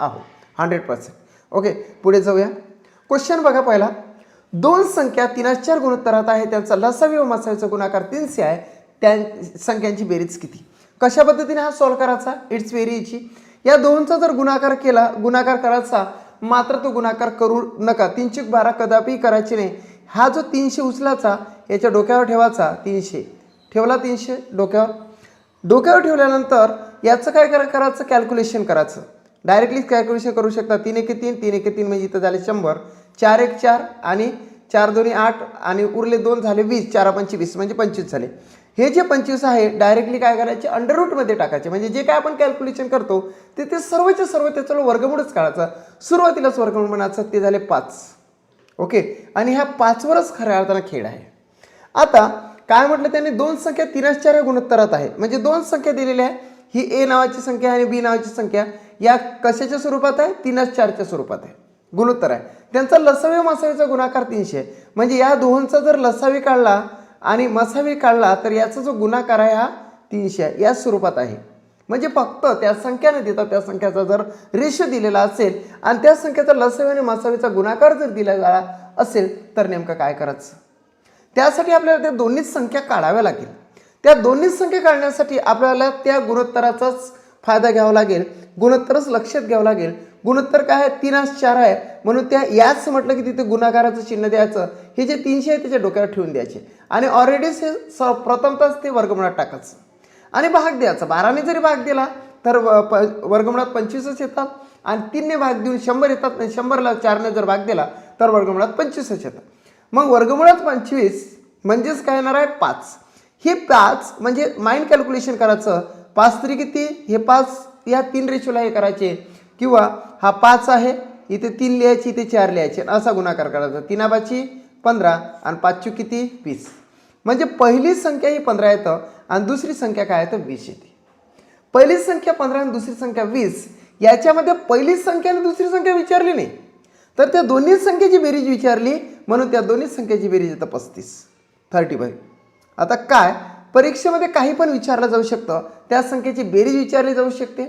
आहोत 100%. ओके, पुढे जाऊया. क्वेश्चन बघा पहिला. दोन संख्या 3/4 गुणोत्तरात आहे, त्यांचा लसावी व मसावीचा गुणाकार 300 आहे, त्या संख्यांची बेरीज किती? कशा पद्धतीने हा सॉल्व करायचा? It's very easy. या दोनचा जर गुणाकार करायचा, मात्र तो गुणाकार करू नका. 3/12 कदापि करायचे नाही. हा जो 300 उचलाचा, याच्या डोक्यावर ठेवायचा. 300 ठेवला, 300 डोक्यावर ठेवल्यानंतर याचं काय करायचं? कॅल्क्युलेशन करायचं. डायरेक्टली कॅल्क्युलेशन करू शकता. 3 1 3 3 1 3 म्हणजे इथं झाले 100, 4 1 4 आणि 4 2 8 आणि उरले 2 झाले 20, 4 5 20 म्हणजे 25 झाले. हे जे 25 आहे डायरेक्टली काय करायचे? अंडर रूटमध्ये टाकायचे. म्हणजे जे काय आपण कॅल्क्युलेशन करतो ते सर्वचे सर्व त्याचं वर्गमूळच काढायचं. सुरुवातीलाच वर्गमूळ म्हणायचं, ते झाले 5. ओके, आणि ह्या 5वरच खऱ्या अर्थानं खेळ आहे. आता काय म्हटलं त्यांनी? दोन संख्या 3/4 गुणोत्तरात आहे. म्हणजे दोन संख्या दिलेल्या आहे. ही ए नावाची संख्या आणि बी नावाची संख्या या कशाच्या स्वरूपात आहे? 3/4च्या स्वरूपात आहे, गुणोत्तर आहे. त्यांचा लसावी व मसावीचा गुणाकार 300 आहे. म्हणजे या दोहोंचा जर लसावी काढला आणि मसावी काढला तर याचा जो गुणाकार आहे हा 300 आहे, या स्वरूपात आहे. म्हणजे फक्त त्या संख्या न देता त्या संख्याचा जर रेशो दिलेला असेल आणि त्या संख्येचा लसावी आणि मसावीचा गुणाकार जर दिला गेला असेल तर नेमकं काय करायचं? त्यासाठी आपल्याला त्या दोन्हीच संख्या काढाव्या लागेल. त्या दोन्हीच संख्या काढण्यासाठी आपल्याला त्या गुणोत्तराचाच फायदा घ्यावा लागेल, गुणोत्तरच लक्षात घ्यावं लागेल. गुणोत्तर काय आहे? 3/4 आहे, म्हणून त्या याच म्हटलं की तिथे गुणाकाराचं चिन्ह द्यायचं. हे जे 300 आहे त्याच्या डोक्यावर ठेवून द्यायचे आणि ऑलरेडीच हे प्रथमतच ते वर्गमुळात टाकायचं आणि भाग द्यायचा. 12ने जरी भाग दिला तर वर्गमुळात 25च येतात आणि 3ने भाग देऊन 100 येतात. आणि 100ला 4ने जर भाग दिला तर वर्गमुळात 25च येतात. मग वर्गमुळात 25 म्हणजेच काय येणार आहे? 5. हे 5 म्हणजे माइंड कॅल्क्युलेशन करायचं. 5 तरी किती? हे 5 या 3 रेशोला हे करायचे, किंवा हा 5 आहे, इथे 3 लिहायची, इथे 4 लिहायचे, असा गुणाकार करायचा. 3 5 15 आणि 5 किती? 20. म्हणजे पहिली संख्या ही 15 येतं आणि दुसरी संख्या काय आहे तर 20 येते. पहिली संख्या 15 आणि दुसरी संख्या 20. याच्यामध्ये पहिली संख्या आणि दुसरी संख्या विचारली नाही, तर त्या दोन्ही संख्येची बेरीज विचारली, म्हणून त्या दोन्ही संख्येची बेरीज येतं 35, 35. आता काय परीक्षेमध्ये काही पण विचारलं जाऊ शकतं. त्या संख्येची बेरीज विचारली जाऊ शकते.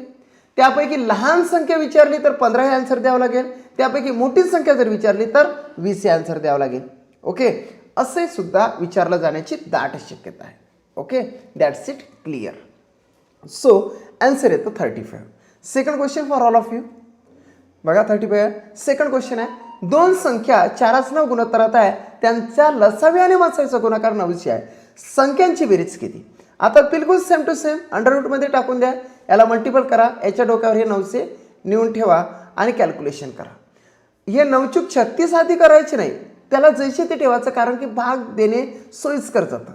त्यापैकी लहान संख्या विचारली तर 15 हे आन्सर द्यावं लागेल. त्यापैकी मोठी संख्या जर विचारली तर 20 हे आन्सर द्यावं लागेल. ओके, असे सुद्धा विचारलं जाण्याची दाट शक्यता आहे. Okay, that's it, clear. So answer येतं 35. Second question for all of you. बघा 35 सेकंड क्वेश्चन आहे. दोन संख्या 4/9 गुणोत्तरात आहे, त्यांचा लसावी आणि मसावीचा गुणाकार 900 आहे, संख्यांची बेरीज किती? आता बिलकुल सेम टू सेम अंडर रूटमध्ये टाकून द्या, याला मल्टिपल करा, याच्या डोक्यावर हे 900 नेऊन ठेवा आणि कॅल्क्युलेशन करा. हे 9 चूक 36 आधी करायचे नाही, त्याला जैसे ते ठेवायचं, कारण की भाग देणे सोयीस्कर जातं.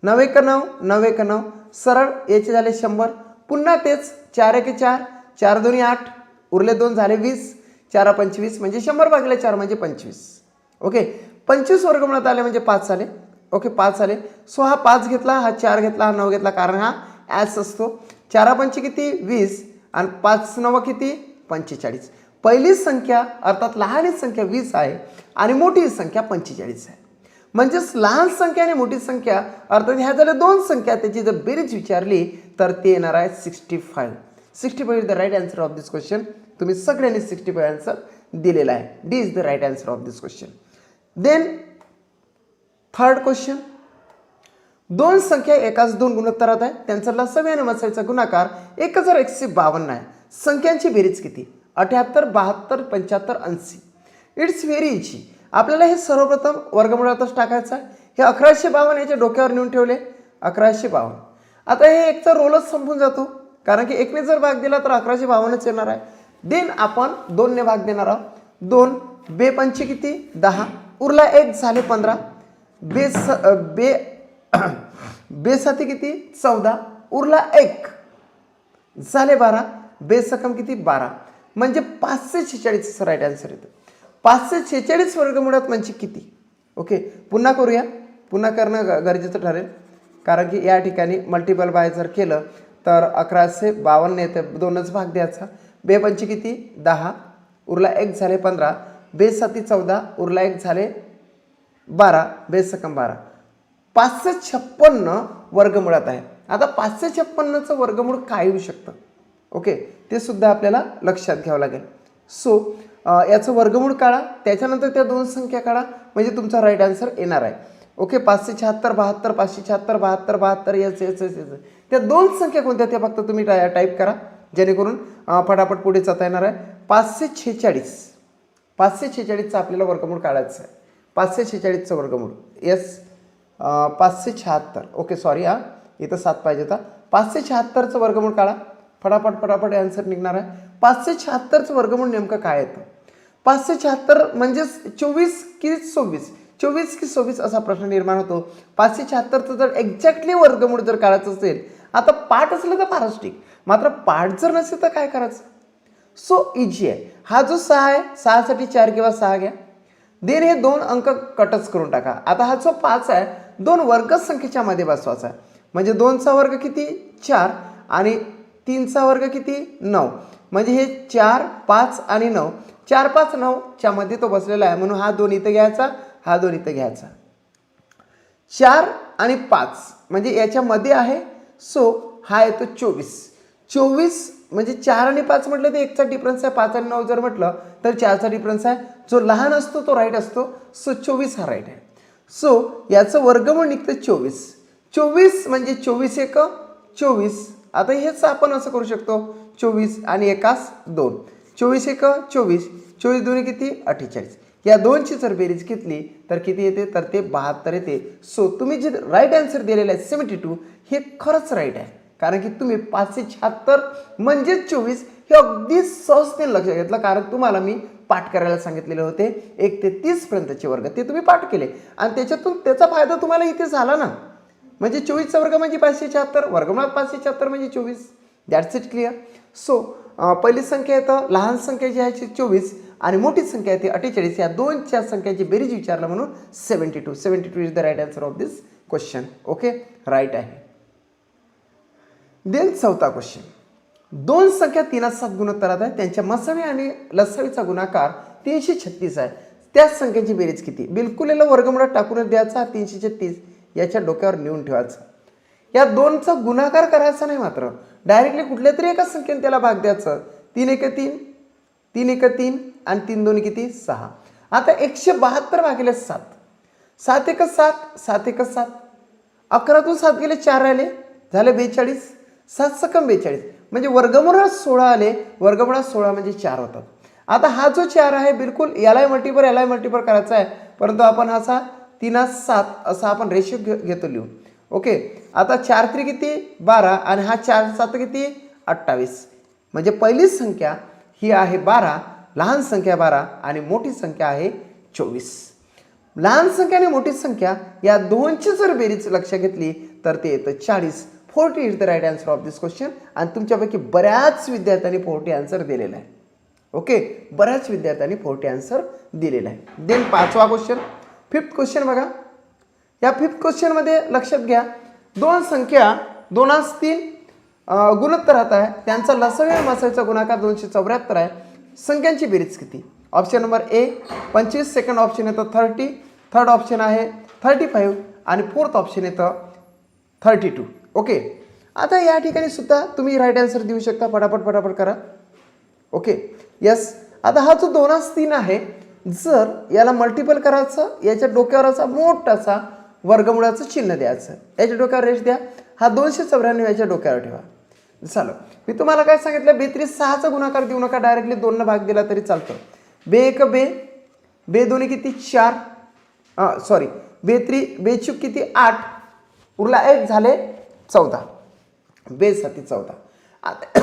9 1 9 9 1 9 सरळ, याचे झाले 100. पुन्हा तेच 4 1 4 4 2 8 उरले 2 झाले 20, 4 25 म्हणजे 100 भागिले 4 म्हणजे 25. ओके, 25 वर्गमुळात आले म्हणजे 5 आले. ओके, 5 आले. सो हा 5 घेतला, हा 4 घेतला, हा 9 घेतला, कारण हा ॲस असतो. 4 5 किती? 20 आणि 5 9 किती? 45. पहिली संख्या अर्थात लहान संख्या 20 आहे आणि मोठी संख्या 45 आहे. म्हणजेच लहान संख्या आणि मोठी संख्या अर्थात ह्या झाल्या दोन संख्या, त्याची जर बेरीज विचारली तर ते येणार आहे 65. 65 is the right answer of this question. तुम्ही सगळ्यांनी 65 आन्सर दिलेला आहे. D is the right answer of this question. Then third question. दोन संख्या एकाच दोन गुणोत्तरात आहे, त्यांचा लसावी आणि मसावीचा गुणाकार 1152 आहे, संख्यांची बेरीज किती? 78 72 75 80. It's very easy. आपल्याला हे सर्वप्रथम वर्गमुळातच टाकायचं आहे. हे 1152 याच्या डोक्यावर नेऊन ठेवले, 1152. आता हे एकचा रोलच संपून जातो, कारण की 1ने जर भाग दिला तर 1152च येणार आहे. देन आपण 2ने भाग देणार आहोत. 2 बे 5 किती? 10 उरला 1 झाले 15. बे 7 किती? 14 उरला 1 झाले 12. बे सकम किती? 12. म्हणजे 546 राईट आन्सर येतो. 546 वर्गमुळात म्हणजे किती? ओके, पुन्हा करूया. पुन्हा करणं गरजेचं ठरेल, कारण की या ठिकाणी मल्टिपल बाय जर केलं तर 1152 येते, 2च भाग द्यायचा. बे 5 किती? 10 उरला 1 झाले 15. बे 7 14 उरला 1 झाले 12. बे सकम 12. 556 वर्गमुळात आहे. आता 556चं वर्गमूळ काय येऊ शकतं? ओके, ते सुद्धा आपल्याला लक्षात घ्यावं लागेल. सो याचं वर्गमूळ काढा, त्याच्यानंतर त्या दोन संख्या काढा, म्हणजे तुमचा राईट आन्सर येणार आहे. Okay, 576 72 576 72 72 yes yes yes yes. त्या दोन संख्या कोणत्या त्या फक्त तुम्ही टाईप करा, जेणेकरून फटाफट पुढे जाता येणार आहे. 546 546चा आपल्याला वर्गमूळ काढायचं आहे. 546चं वर्गमूळ येस 576. ओके सॉरी इथं 7 पाहिजे होता. 576चं वर्गमूळ काढा, फटाफट आन्सर निघणार आहे. 576चं वर्गमूळ नेमकं काय येतं? 576 म्हणजेच 24 की 24, 24 की 24 असा प्रश्न निर्माण होतो. 576चं जर एक्झॅक्टली वर्गमूळ जर काढायचं असेल, आता पाठ असलं तर फारच ठीक, मात्र पाठ जर नसेल तर काय करायचं? सो इझी आहे. हा जो 6 आहे, 6साठी 4 किंवा 6 घ्या, देन हे 2 अंक कटच करून टाका. आता हा जो 5 आहे 2 वर्ग संख्येच्या मध्ये बसवायचा आहे, म्हणजे 2चा वर्ग किती 4 आणि 3चा वर्ग किती 9, म्हणजे हे 4 5 आणि 9, 4 5 9 च्या मध्ये तो बसलेला आहे, म्हणून हा 2 इथं घ्यायचा, हा 2 इथं घ्यायचा. 4 आणि 5 म्हणजे याच्यामध्ये आहे, सो हा येतो 24. 24 म्हणजे 4 आणि 5 म्हटलं तर 1चा डिफरन्स आहे, 5 आणि 9 जर म्हटलं तर 4चा डिफरन्स आहे. जो लहान असतो तो राईट असतो, सो 24 हा राईट आहे. सो याचं वर्गमूळ निघतं 24. 24 म्हणजे 24 एक 24. आता हेच आपण असं करू शकतो, 24 आणि एकास 2, 24 एक 24, 24 दोन्ही किती 48. या दोनची जर बेरीज घेतली तर किती येते? तर ते 72 येते. सो तुम्ही जे राईट आन्सर दिलेलं आहे 72 हे खरंच राईट आहे, कारण की तुम्ही 576 म्हणजेच 24 हे अगदी सहजतेने लक्षात घेतलं, कारण तुम्हाला मी पाठ करायला सांगितलेले होते 1 ते 30 पर्यंतचे वर्ग, ते तुम्ही पाठ केले आणि त्याच्यातून त्याचा फायदा तुम्हाला इथे झाला ना. म्हणजे 24चा वर्ग म्हणजे 576, वर्गमुळात 576 म्हणजे 24. That's it, clear. सो पहिली संख्या येतं, लहान संख्या जी आहे 24 आणि मोठी संख्या आहे ती 48. या दोनच्या संख्याची बेरीज विचारलं म्हणून 72. 72 is the right answer of this question. Okay, right आहे. देन चौथा क्वेश्चन. दोन संख्या 3-7 गुणोत्तरात आहे, त्यांच्या मसावी आणि लसावीचा गुणाकार 336 आहे. त्याच संख्येची बेरीज किती? बिलकुल याला वर्गमुळात टाकूनच द्यायचा, 336 याच्या डोक्यावर नेऊन ठेवायचं. या दोनचा गुणाकार करायचा नाही, मात्र डायरेक्टली कुठल्या तरी एका संख्येने त्याला भाग द्यायचं. 3 1 3, 3 1 3 आणि 3 2 किती 6. आता 172 भागिले 7, 7 1 7, 7 1 7, 11तून 7 गेले 4 राहिले, झाले 42, 7 सकम 42, म्हणजे वर्गमुळात 16 आले, वर्गमुळात 16 म्हणजे 4 होतात. आता हा जो 4 आहे बिलकुल यालाही मल्टिपल करायचा आहे, परंतु आपण असा 3 7 असा आपण रेशिओ घेतो लिहून. ओके, आता 4 3 किती 12 आणि हा 4 7 किती 28, म्हणजे पहिली संख्या ही आहे 12, लहान संख्या 12 आणि मोठी संख्या आहे 24. लहान संख्या आणि मोठी संख्या या दोनची जर बेरीज लक्षात घेतली तर ते येतं 40. 40 is the right answer of this question. आणि तुमच्यापैकी बऱ्याच विद्यार्थ्यांनी 40 आन्सर दिलेला आहे. ओके, बऱ्याच विद्यार्थ्यांनी 40 आन्सर दिलेला आहे. देन पाचवा क्वेश्चन, फिफ्थ क्वेश्चन बघा. या फिफ्थ क्वेश्चनमध्ये लक्षात घ्या, दोन संख्या 2-3 गुणोत्तरात आहे, त्यांचा लसावी आणि मसावीचा गुणाकार 274 आहे. संख्यांची बेरीज किती? Option number A 25, second option येतं 30, थर्ड ऑप्शन आहे 35 आणि फोर्थ ऑप्शन येतं 32. ओके, आता या ठिकाणी सुद्धा तुम्ही राईट आन्सर देऊ शकता, फटाफट करा. Okay, yes. आता हा जो 2-3 आहे, जर याला मल्टिपल करायचं, याच्या डोक्यावर असा मोठासा वर्गमुळाचं चिन्ह द्यायचं, याच्या डोक्यावर रेष द्या, हा 294 याच्या डोक्यावर ठेवा. चालो, मी तुम्हाला काय सांगितलं, 32 6चा गुणाकार देऊ नका, डायरेक्टली 2 न भाग दिला तरी चालतं. बे 1 बे, बे 2 किती 4, सॉरी बे 3 बे चूक किती 8, उरला 1 झाले 14, बे 7 14. आता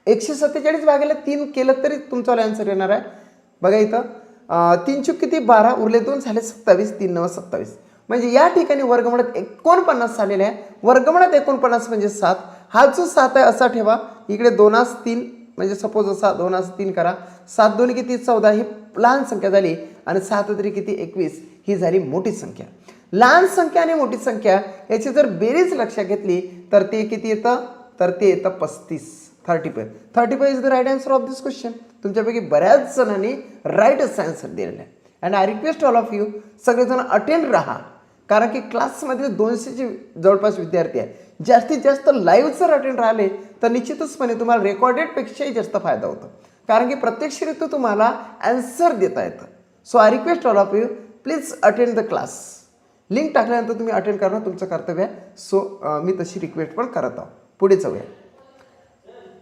147 भागिले 3 केलं तरी तुमचा आन्सर येणार आहे. बघा इथं 3 चूक किती 12, उरले 2 झाले 27, 3 9 27, म्हणजे या ठिकाणी वर्गमुळात 49 झालेले आहे. वर्गमुळात 49 म्हणजे 7. हा जो 7 आहे असा ठेवा, इकडे 2-3 म्हणजे सपोज असा 2-3 करा, 7 2 किती 14 ही लहान संख्या झाली आणि 7 3 किती 21 ही झाली मोठी संख्या. लहान संख्या आणि मोठी संख्या याची जर बेरीज लक्षात घेतली तर ते किती येतं? तर ते येतं 35. 35 is the right answer of this question. तुमच्यापैकी बऱ्याच जणांनी राईटच आन्सर दिलेला आहे. And I request all of you, सगळेजण अटेंड राहा, कारण की क्लासमध्ये 200चे जवळपास विद्यार्थी आहे. जास्तीत जास्त लाईव्ह जर अटेंड राहिले तर निश्चितचपणे तुम्हाला रेकॉर्डेडपेक्षाही जास्त फायदा होतो, कारण की प्रत्यक्षरित्या तुम्हाला ॲन्सर देता येतं. So I request all of you, please attend the class. Link टाकल्यानंतर तुम्ही अटेंड करणं तुमचं कर्तव्य आहे. सो मी तशी रिक्वेस्ट पण करत आहोत. पुढे जाऊया.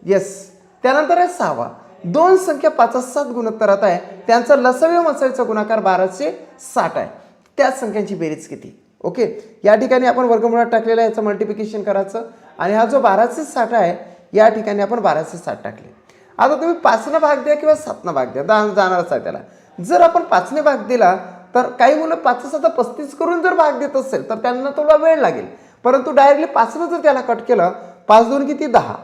येस, त्यानंतर आहे 6वा. दोन संख्या 5-7 गुणोत्तरात आहे, त्यांचा लसावी व मसावीचा गुणाकार 1260 आहे. त्या संख्यांची बेरीज किती? ओके, या ठिकाणी आपण वर्गमुळात टाकलेला याचं मल्टिप्लिकेशन करायचं आणि हा जो 1260 आहे या ठिकाणी आपण 1260 टाकले. आता तुम्ही 5ने भाग द्या किंवा 7ने भाग द्या, जाणारच आहे त्याला. जर आपण 5ने भाग दिला तर काही मुलं 5-7 35 करून जर भाग देत असेल तर त्यांना थोडा वेळ लागेल, परंतु डायरेक्टली 5ने जर त्याला कट केलं, 5 2 किती 10,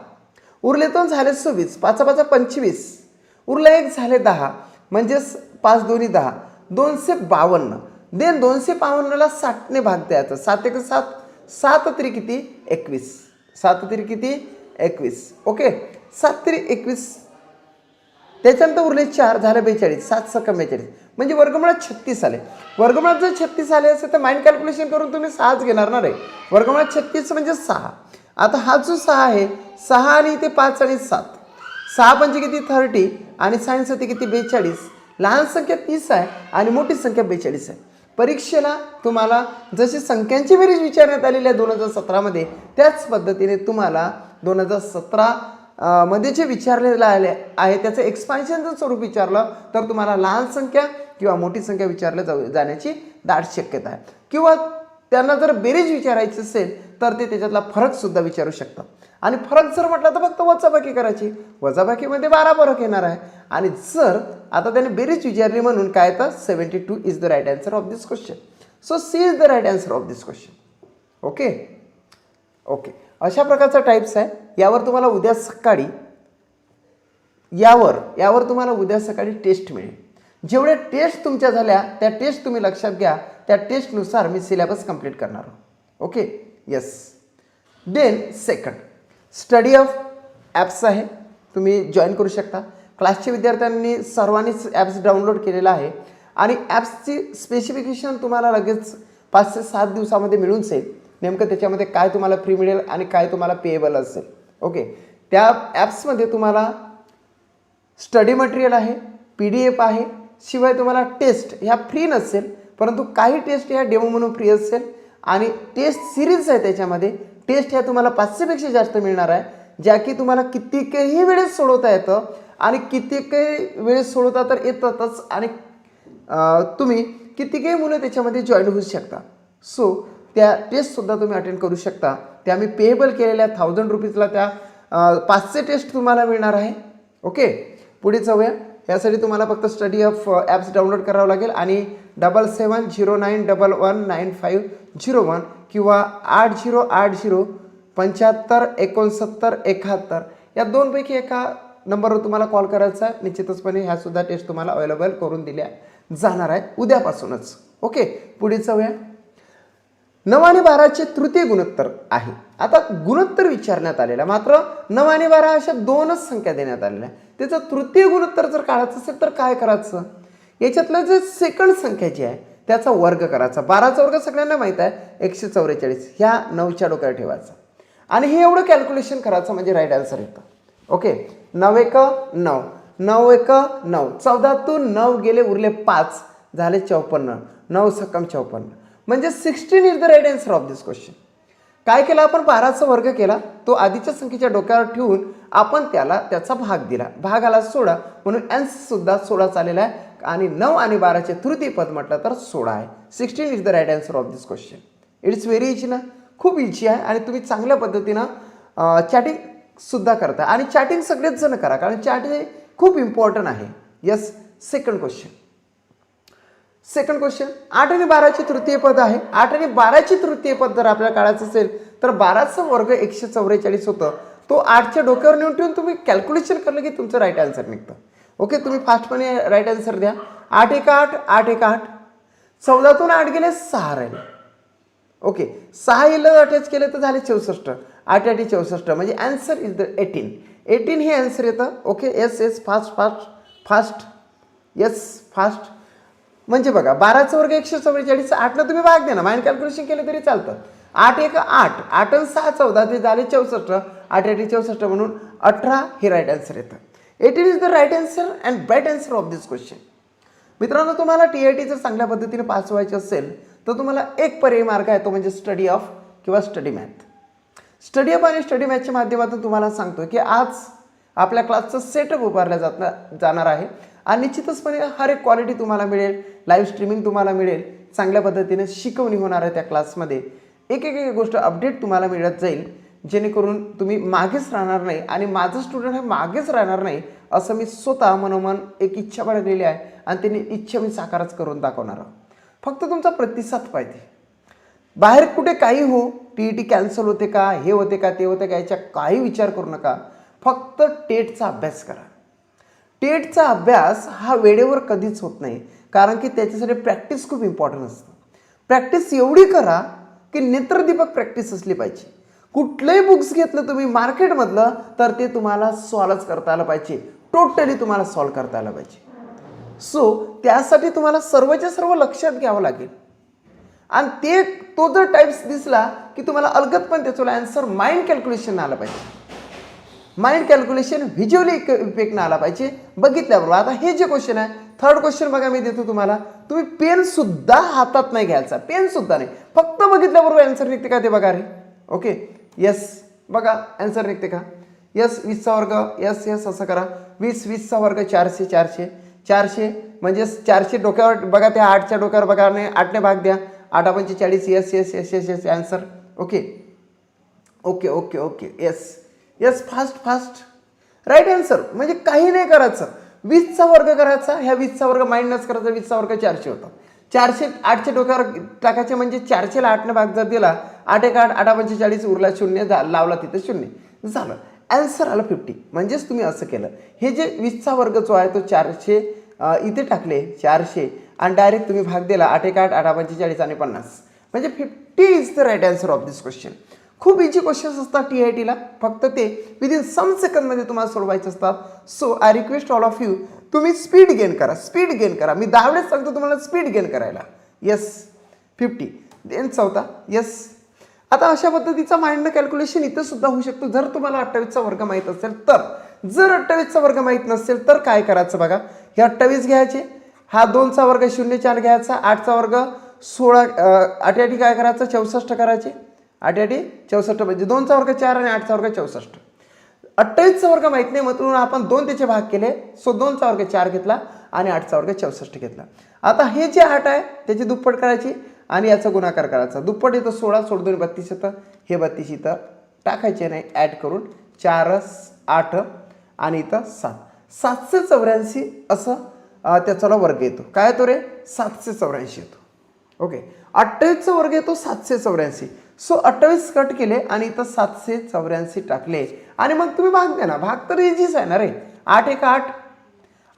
उरले 2 झाले 24, 5 5 25, उरला 1 झाले 10, म्हणजेच 5 2 10, 252. देन 252ला 60ने भाग द्यायचं. 7 1 7, 7 3 किती 21, 7 3 किती 21. ओके, 7 3 21. त्याच्यानंतर उरले 4 झाले 42, 7 6 42, म्हणजे वर्गमुळात 36 आले. वर्गमुळात जर 36 आले असेल तर माइंड कॅल्क्युलेशन करून तुम्ही 6च घेणार ना रे. वर्गमुळात 36 म्हणजे 6. आता हा जो 6 आहे, 6 आणि इथे 5 आणि 7, 6 पंचे किती 30 आणि 6 7 किती 42. लहान संख्या 30 आहे आणि मोठी संख्या 42 आहे. परीक्षेला तुम्हाला जशी संख्यांची बेरीज विचारण्यात आलेली आहे 2017 त्याच पद्धतीने तुम्हाला 2017 मध्ये जे विचारलेलं आले आहे त्याचं एक्सपान्शनचं स्वरूप विचारलं तर तुम्हाला लहान संख्या किंवा मोठी संख्या विचारल्या जाण्याची दाट शक्यता आहे. किंवा त्यांना जर बेरीज विचारायची असेल तर ते त्याच्यातला फरकसुद्धा विचारू शकतात. आणि फरक जर म्हटलं तर फक्त वजाबाकी करायची, वजाबाकीमध्ये 12 फरक येणार आहे. आणि जर आता त्याने बेरीज विचारली म्हणून काय तर 72 is the right answer of this question. So C is the right answer of this question. Okay okay, अशा प्रकारचा टाईप्स आहे. यावर तुम्हाला उद्या सकाळी टेस्ट मिळेल. जेवढ्या टेस्ट तुमच्या झाल्या त्या टेस्ट तुम्ही लक्षात घ्या, त्या टेस्टनुसार मी सिलेबस कंप्लीट करणार आहोत. Okay, yes. Then second, study of apps आहे, तुम्ही जॉईन करू शकता. क्लासच्या विद्यार्थ्यांनी सर्वांनीच ॲप्स डाउनलोड केलेला आहे आणि ॲप्सची स्पेसिफिकेशन तुम्हाला लगेच 5 ते 7 दिवसामध्ये मिळून जाईल. नेमकं त्याच्यामध्ये काय तुम्हाला फ्री मिळेल आणि काय तुम्हाला पेएबल असेल. ओके, त्या ॲप्समध्ये तुम्हाला स्टडी मटेरियल आहे, PDF आहे, शिवाय तुम्हाला टेस्ट ह्या फ्री नसेल, परंतु काही टेस्ट ह्या डेमो म्हणून फ्री असेल आणि टेस्ट सिरीज आहे. त्याच्यामध्ये टेस्ट ह्या तुम्हाला 500पेक्षा जास्त मिळणार आहे, ज्या की तुम्हाला कितीकही वेळेस सोडवता येतं आणि कितीकही वेळेस सोडवता तर येतातच आणि तुम्ही कितीकही मुलं त्याच्यामध्ये जॉईन होऊ शकता. सो त्या टेस्टसुद्धा तुम्ही अटेंड करू शकता. त्या मी पेएबल केलेल्या 1000 रुपीजला त्या 500 टेस्ट तुम्हाला मिळणार आहे. ओके, पुढे जाऊया. यासाठी तुम्हाला फक्त स्टडी ऑफ ॲप्स डाउनलोड करावं लागेल आणि 7709119501 किंवा 8080756971 या दोनपैकी एका नंबरवर तुम्हाला कॉल करायचा आहे. निश्चितचपणे ह्यासुद्धा टेस्ट तुम्हाला अवेलेबल करून दिल्या जाणार आहे उद्यापासूनच. ओके, पुढे जाऊया. 9 आणि 12चे तृतीय गुणोत्तर आहे. आता गुणोत्तर विचारण्यात आलेला, मात्र 9 आणि 12 अशा 2च संख्या देण्यात आलेल्या. त्याचं तृतीय गुणोत्तर जर काढायचं असेल तर काय करायचं? याच्यातलं जे सेकंड संख्या जी आहे त्याचा वर्ग करायचा. 12चा वर्ग सगळ्यांना माहीत आहे 144. ह्या 9च्या डोक्यावर ठेवायचा आणि हे एवढं कॅल्क्युलेशन करायचं म्हणजे राईट आन्सर येतं. ओके, 9 1 9, 9 1 9, 14तून 9 गेले, उरले 5, झाले 54, 9 सकम 54, म्हणजे 16 is the right answer of this question. काय केलं आपण? 12चा वर्ग केला, तो आधीच्या संख्येच्या डोक्यावर ठेवून आपण त्याला त्याचा भाग दिला, भाग आला 16, म्हणून आन्सरसुद्धा 16 आलेला आहे. आणि 9 आणि 12चे तृतीय पद म्हटलं तर 16 आहे. 16 is the right answer of this question. It's very easy ना, खूप इझी आहे आणि तुम्ही चांगल्या पद्धतीनं चॅटिंगसुद्धा करता आणि चॅटिंग सगळेच जण करा, कारण चॅटिंग खूप इम्पॉर्टंट आहे. Yes, second question. 8 आणि 12चे तृतीय पद आहे. 8 आणि 12चे तृतीय पद जर आपल्याला काढायचं असेल तर 12चा वर्ग 144 होतं. तो 8च्या डोक्यावर नेऊन ठेवून तुम्ही कॅल्क्युलेशन केलं की तुमचं राईट आन्सर निघतं. ओके, तुम्ही फास्टपणे राईट आन्सर द्या. 8 1 8, 8 1 8, 14तून 8 गेले, 6 राहिले. ओके, 6 इला अटॅच केले तर झाले 64, 8 8 64, म्हणजे आन्सर इज द 18. 18 हे आन्सर येतं. Okay, yes yes, fast fast fast, yes fast. म्हणजे बघा 12चा वर्ग 144, 8 तुम्ही भाग द्या ना, माइंड कॅल्क्युलेशन केलं तरी चालतं. 8 1 8, 8 आणि 6 14 ते झाले 64, 8 8 64 म्हणून 18 हे राईट आन्सर येतं. It is the right answer and best answer of this question. मित्रांनो, तुम्हाला TIT जर चांगल्या पद्धतीने पास व्हायचे असेल तर तुम्हाला एक पर्यायी मार्ग आहे, तो म्हणजे स्टडी ऑफ किंवा स्टडी मॅथ. स्टडी ऑफ आणि स्टडी मॅथच्या माध्यमातून तुम्हाला सांगतो की आज आपल्या क्लासचं सेटअप उभारल्या जाणार आहे आणि निश्चितचपणे हर एक क्वालिटी तुम्हाला मिळेल, लाईव्ह स्ट्रीमिंग तुम्हाला मिळेल, चांगल्या पद्धतीने शिकवणी होणार आहे त्या क्लासमध्ये. एक एक गोष्ट अपडेट तुम्हाला मिळत जाईल, जेणेकरून तुम्ही मागेच राहणार नाही आणि माझं स्टुडंट हे मागेच राहणार नाही असं मी स्वतः मनोमन एक इच्छा बाळगलेली आहे आणि त्यांनी इच्छा मी साकारच करून दाखवणार आहे. फक्त तुमचा प्रतिसाद पाहिजे. बाहेर कुठे काही हो, TIT कॅन्सल होते का, हे होते का, ते होते का, याच्या काही विचार करू नका. फक्त टेटचा अभ्यास करा. टेटचा अभ्यास हा वेळेवर कधीच होत नाही, कारण की त्याच्यासाठी प्रॅक्टिस खूप इम्पॉर्टंट असतं. प्रॅक्टिस एवढी करा की नेत्रदीपक प्रॅक्टिस असली पाहिजे. कुठलंही बुक्स घेतलं तुम्ही मार्केटमधलं तर ते तुम्हाला सॉल्वच करता आलं पाहिजे, टोटली तुम्हाला सॉल्व करता आलं पाहिजे. सो त्यासाठी तुम्हाला सर्वच्या सर्व लक्षात घ्यावं लागेल आणि तो जर टाईप्स दिसला की तुम्हाला अलगदपण त्याचं आन्सर माइंड कॅल्क्युलेशन आलं पाहिजे. माइंड कॅल्क्युलेशन व्हिज्युअली इफेक्टनं आला पाहिजे बघितल्याबरोबर. आता हे जे क्वेश्चन आहे, थर्ड क्वेश्चन बघा मी देतो तुम्हाला, तुम्ही पेन सुद्धा हातात नाही घ्यायचा, पेन सुद्धा नाही, फक्त बघितल्याबरोबर आन्सर निघते का ते बघा रे. ओके, यस बघा आन्सर निघते का. यस 20चा वर्ग, यस यस असं करा. 20चा वर्ग 400, 400 400 म्हणजे 400 डोक्यावर बघा, त्या 8च्या डोक्यावर बघा, 8ने भाग द्या, 8 45, yes yes yes yes yes answer. Okay okay okay okay yes yes, fast fast right answer. म्हणजे काही नाही करायचं, 20चा वर्ग करायचा, ह्या 20चा वर्ग माइंडच करायचा. 20चा वर्ग 400 होता, 400 8च्या डोक्यावर टाकायचे म्हणजे 400ला 8ने भाग जर दिला, 8 1 8, 8 45 उरला 0, लावला तिथे 0 झालं, आन्सर आलं 50. म्हणजेच तुम्ही असं केलं, हे जे 20चा वर्ग जो आहे तो 400 इथे टाकले 400 आणि डायरेक्ट तुम्ही भाग दिला 8 1 8, 8 45 आणि 50 म्हणजे 50 is the right answer of this question. खूप इझी क्वेश्चन्स असतात TITला, फक्त ते विदिन सम सेकंदमध्ये तुम्हाला सोडवायचे असतात. So I request all of you, तुम्ही स्पीड गेन करा, स्पीड गेन करा. मी 10 वेळेस सांगतो तुम्हाला स्पीड गेन करायला. Yes 50 then 14 yes. आता अशा पद्धतीचा माइंड कॅल्क्युलेशन इथं सुद्धा होऊ शकतो जर तुम्हाला 28चा वर्ग माहीत असेल तर. जर 28चा वर्ग माहीत नसेल तर काय करायचं बघा, हे 28 घ्यायचे, हा 2चा वर्ग 0 4 घ्यायचा, 8चा वर्ग 16, 8 8 काय करायचं 64 करायचे, 8 8 64 म्हणजे 2चा वर्ग 4 आणि 8चा वर्ग 64. 28चा वर्ग माहीत नाही म्हणून आपण 2 त्याचे भाग केले. सो 2चा वर्ग 4 घेतला आणि 8चा वर्ग 64 घेतला. आता हे जे 8 आहे त्याची दुप्पट करायची आणि याचा गुणाकार करायचा. दुप्पट इथं 16, 16 2 32 येतं, हे 32 इथं टाकायचे नाही, ॲड करून 4 8 आणि इथं 7, 784 असं त्याचा वर्ग येतो. काय येतो रे 784 येतो. ओके, 28चा वर्ग येतो 784. सो 28 कट केले आणि इथं 784 टाकले आणि मग तुम्ही भाग द्या ना. भाग तर इझीच आहे ना रे. 8 1 8,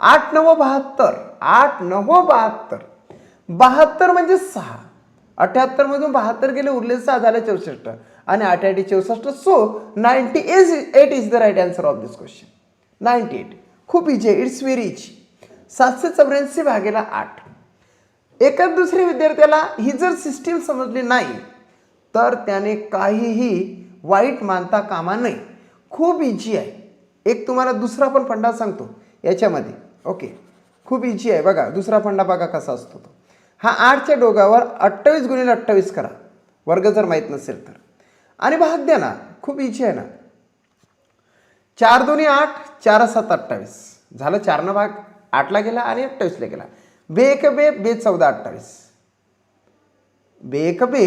8 9 72, 8 9 72, 72 म्हणजे 6, 78 मधून 72 गेले, उरले 6 झाले 64 आणि 8 8 64. So 98 is the right answer of this question. 98 खूप इझी आहे, इट्स व्हेरी इझी. 784 भागेला 8. एका दुसऱ्या विद्यार्थ्याला ही जर सिस्टीम समजली नाही तर त्याने काहीही वाईट मानता कामा नये. खूप इझी आहे. एक तुम्हाला दुसरा पण फंडा सांगतो याच्यामध्ये. ओके, खूप इझी आहे बघा. दुसरा फंडा बघा कसा असतो तो. हा 8च्या डोक्यावर 28 गुणिले 28 करा, वर्ग जर माहीत नसेल तर, आणि भाग द्या ना. खूप इझी आहे ना. 4 2 8, 4 7 28 झालं. 4 भाग 8ला गेला आणि 28ला गेला. बे 1 बे, बे 14 28, बे 1 बे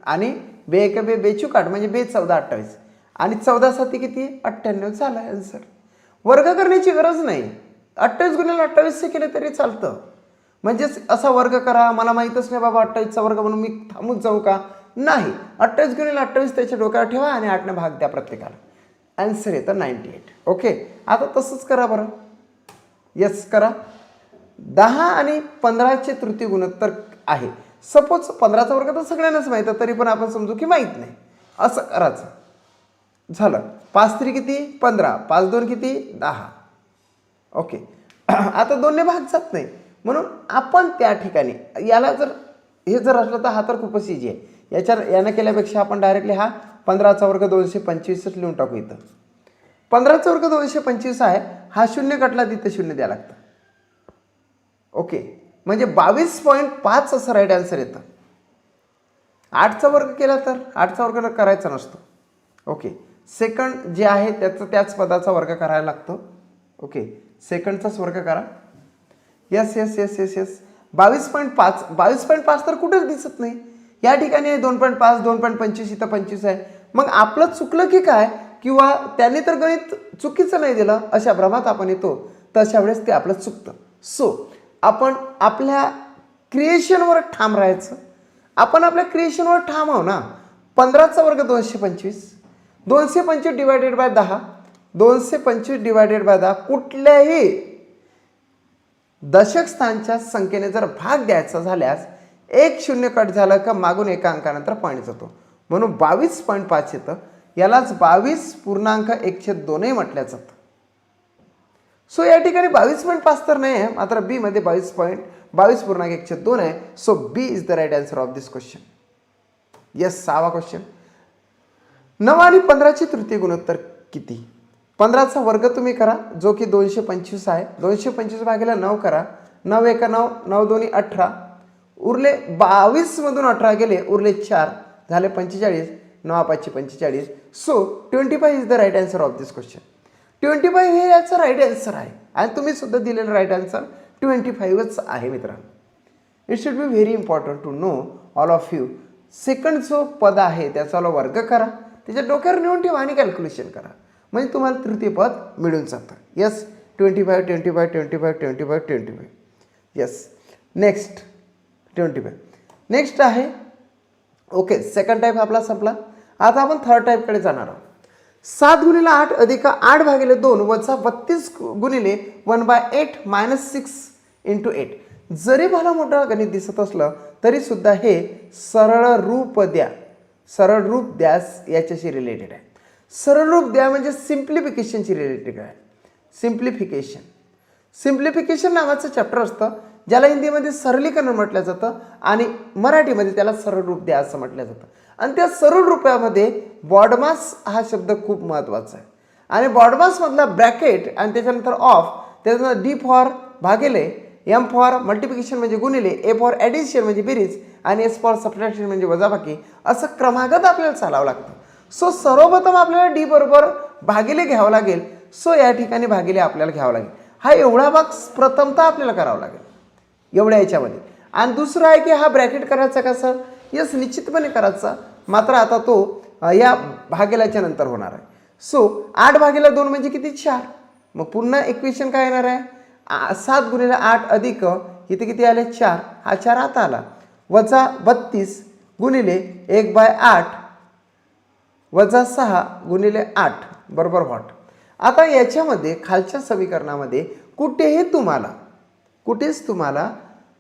आणि बे 1 बे, बे 8 म्हणजे बे 14 28 आणि 14 7 किती 98 झालं आन्सर. वर्ग करण्याची गरज नाही. 28 गुणिले 28 केले तरी चालतं. म्हणजेच असा वर्ग करा, मला माहीतच नाही बाबा 28चा वर्ग म्हणून मी थांबून जाऊ का, नाही. 28 गुणिले 28 त्याच्या डोक्यावर ठेवा आणि 8ने भाग द्या प्रत्येकाला. आन्सर येतं 98. ओके, आता तसंच करा बरं. यस करा. 10 आणि 15चे तृतीय गुणोत्तर आहे. सपोज 15चा वर्ग तर सगळ्यांनाच माहीत आहे, तरी पण आपण समजू की माहीत नाही. असं करायचं. झालं. 5 3 किती 15, 5 2 किती 10. ओके, आता 2ने भाग जात नाही म्हणून आपण त्या ठिकाणी याला जर हे जर असलं तर हा तर खूपच इझी आहे. यानं केल्यापेक्षा आपण डायरेक्टली हा 15चा वर्ग 225च लिहून टाकू. इथं 15चा वर्ग 225 आहे, हा शून्य कटला तिथं शून्य द्यावं लागतं. ओके, म्हणजे 22.5 असं राईट आन्सर येतं. 8चा वर्ग केला तर 8चा वर्ग करायचा नसतो. ओके, सेकंड जे आहे त्याच पदाचा वर्ग करायला लागतो. ओके, सेकंडचाच वर्ग करा. Yes yes yes yes yes 22.5 तर कुठेच दिसत नाही. या ठिकाणी 2.5 2.25 इथं 25 आहे. मग आपलं चुकलं की काय, किंवा त्याने तर गणित चुकीचं नाही दिलं अशा भ्रमात आपण येतो, तर अशा वेळेस ते आपलं चुकतं. सो आपण आपल्या क्रिएशनवर ठाम राहायचं. आपण आपल्या क्रिएशनवर ठाम आहो ना. 15चा वर्ग 225, 225 डिवायडेड बाय 10, 225 डिवायडेड बाय 10 कुठल्याही दशक स्थानच्या संख्येने जर भाग द्यायचा झाल्यास एक शून्य कट झालं का मागून एका अंकानंतर पॉईंट जातो, म्हणून 22.5 येतं. यालाच 22.1/2 म्हटलं जातं. सो या ठिकाणी 22.5 तर नाही आहे, मात्र बी मध्ये 22.1/2 आहे. So B is the right answer of this question. Yes, 6वा क्वेश्चन. 9 आणि 15चे तृतीय गुणोत्तर किती? 15चा वर्ग तुम्ही करा, जो की 225 आहे. 225 भागिले 9 करा. 9 एका 9, 9 दोन्ही 18, उरले 22 मधून 18 गेले, उरले 4 झाले 45, 9 5 45. So 25 is the right answer of this question. 25 हे याचं राईट आन्सर आहे, आणि तुम्ही सुद्धा दिलेलं राईट आन्सर 25च आहे मित्रांनो. It should be very important to know all of you. Second जो पद आहे त्याचा वर्ग करा, त्याच्या डोक्यावर नेऊन ठेवा आणि कॅल्क्युलेशन करा, म्हणजे तुम्हाला तृतीय पद मिळून जातं. येस, 25 25 25 25 25. Yes, next 25. नेक्स्ट आहे. ओके, सेकंड टाईप आपला संपला. आता आपण थर्ड टाईपकडे जाणार आहोत. 7 गुणिले 8 अधिक 8 भागिले 2 वजा 32 गुणिले 1/8 - 6 × 8. जरी मला मोठं गणित दिसत असलं तरी सुद्धा हे सरळ रूप द्या. सरळ रूप द्यास याच्याशी रिलेटेड आहे. सरळ रूप द्या म्हणजे सिम्प्लिफिकेशनची रिलेटेड आहे. सिम्प्लिफिकेशन नावाचं चॅप्टर असतं, ज्याला हिंदीमध्ये सरलीकरण म्हटलं जातं आणि मराठीमध्ये त्याला सरळ रूप द्या असं म्हटलं जातं. आणि त्या सरळ रूपामध्ये बॉडमास हा शब्द खूप महत्त्वाचा आहे. आणि बॉडमासमधला ब्रॅकेट आणि त्याच्यानंतर ऑफ, त्याच्यानंतर डी फॉर भागिले, एम फॉर मल्टिप्लिकेशन म्हणजे गुणिले, ए फॉर ॲडिशन म्हणजे बेरीज, आणि एस फॉर सबट्रॅक्शन म्हणजे वजाबाकी, असं क्रमागत आपल्याला चालावं लागतं. सो सर्वप्रथम आपल्याला डी बरोबर भागिले घ्यावं लागेल. सो या ठिकाणी भागिले आपल्याला घ्यावं लागेल. हा एवढा भाग प्रथमतः आपल्याला करावा लागेल एवढ्या याच्यामध्ये. आणि दुसरं आहे की हा ब्रॅकेट करायचा कसा? यस, निश्चितपणे करायचा, मात्र आता तो या भागिल्याच्या नंतर होणार आहे. सो 8 भागिले 2 म्हणजे किती? 4. मग पुन्हा इक्वेशन काय येणार आहे? 7 गुणिले 8 अधिक इथे किती आले? 4. हा 4 आता आला, वजा 32 गुणिले 1/8 वजा 6 गुणिले 8 बरोबर व्हॉट. आता याच्यामध्ये खालच्या समीकरणामध्ये कुठेच तुम्हाला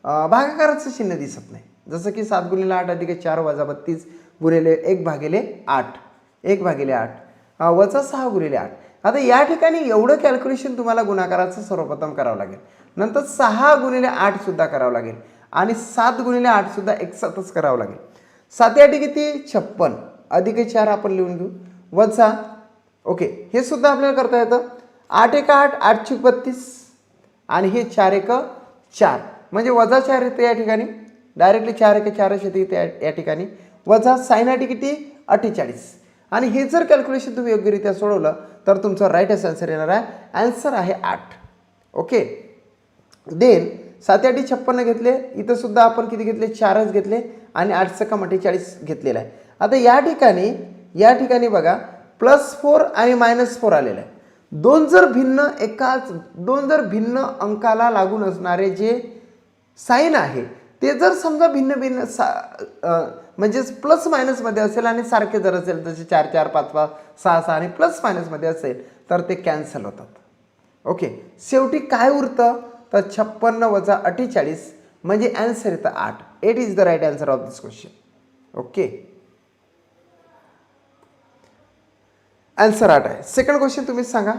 भागाकाराचं चिन्ह दिसत नाही. जसं की 7 गुणिले 8 अधिक 4 वजा 32 गुणिले 1/8 वजा 6 गुणिले 8. आता या ठिकाणी एवढं कॅल्क्युलेशन तुम्हाला गुणाकाराचं सर्वप्रथम करावं लागेल, नंतर 6 गुणिले 8 सुद्धा करावं लागेल, आणि 7 गुणिले 8 सुद्धा एकसाथच करावं लागेल. 7 या ठिकाणी किती? 56 अधिक 4 आपण लिहून घेऊ, वजा, ओके, हे सुद्धा आपल्याला करता येतं. 8 1 8, 8 चूक 32, आणि हे 4 1 4 म्हणजे वजा 4 येतं या ठिकाणी. डायरेक्टली 4 1 4 येते या ठिकाणी, वजा साइन 8 किती? 48. आणि हे जर कॅल्क्युलेशन तुम्ही योग्यरित्या सोडवलं तर तुमचं राईट आन्सर येणार आहे. आन्सर आहे 8. ओके, देन 7 8 56 घेतले, इथं सुद्धा आपण किती घेतले? 4च घेतले, आणि 8 × 48 घेतलेला आहे. आता या ठिकाणी बघा +4 आणि -4 आलेलं आहे. दोन जर भिन्न अंकाला लागून असणारे जे साईन आहे ते जर समजा भिन्न म्हणजे प्लस मायनसमध्ये असेल आणि सारखे जर असेल, जसे 4 4 5 5 6 6 आणि प्लस मायनसमध्ये असेल तर ते कॅन्सल होतात. ओके, शेवटी काय उरतं? तर 56 वजा 48 म्हणजे आन्सर येतं 8. 8 is the right answer of this question. Okay, answer 8 आहे. सेकंड क्वेश्चन तुम्ही सांगा.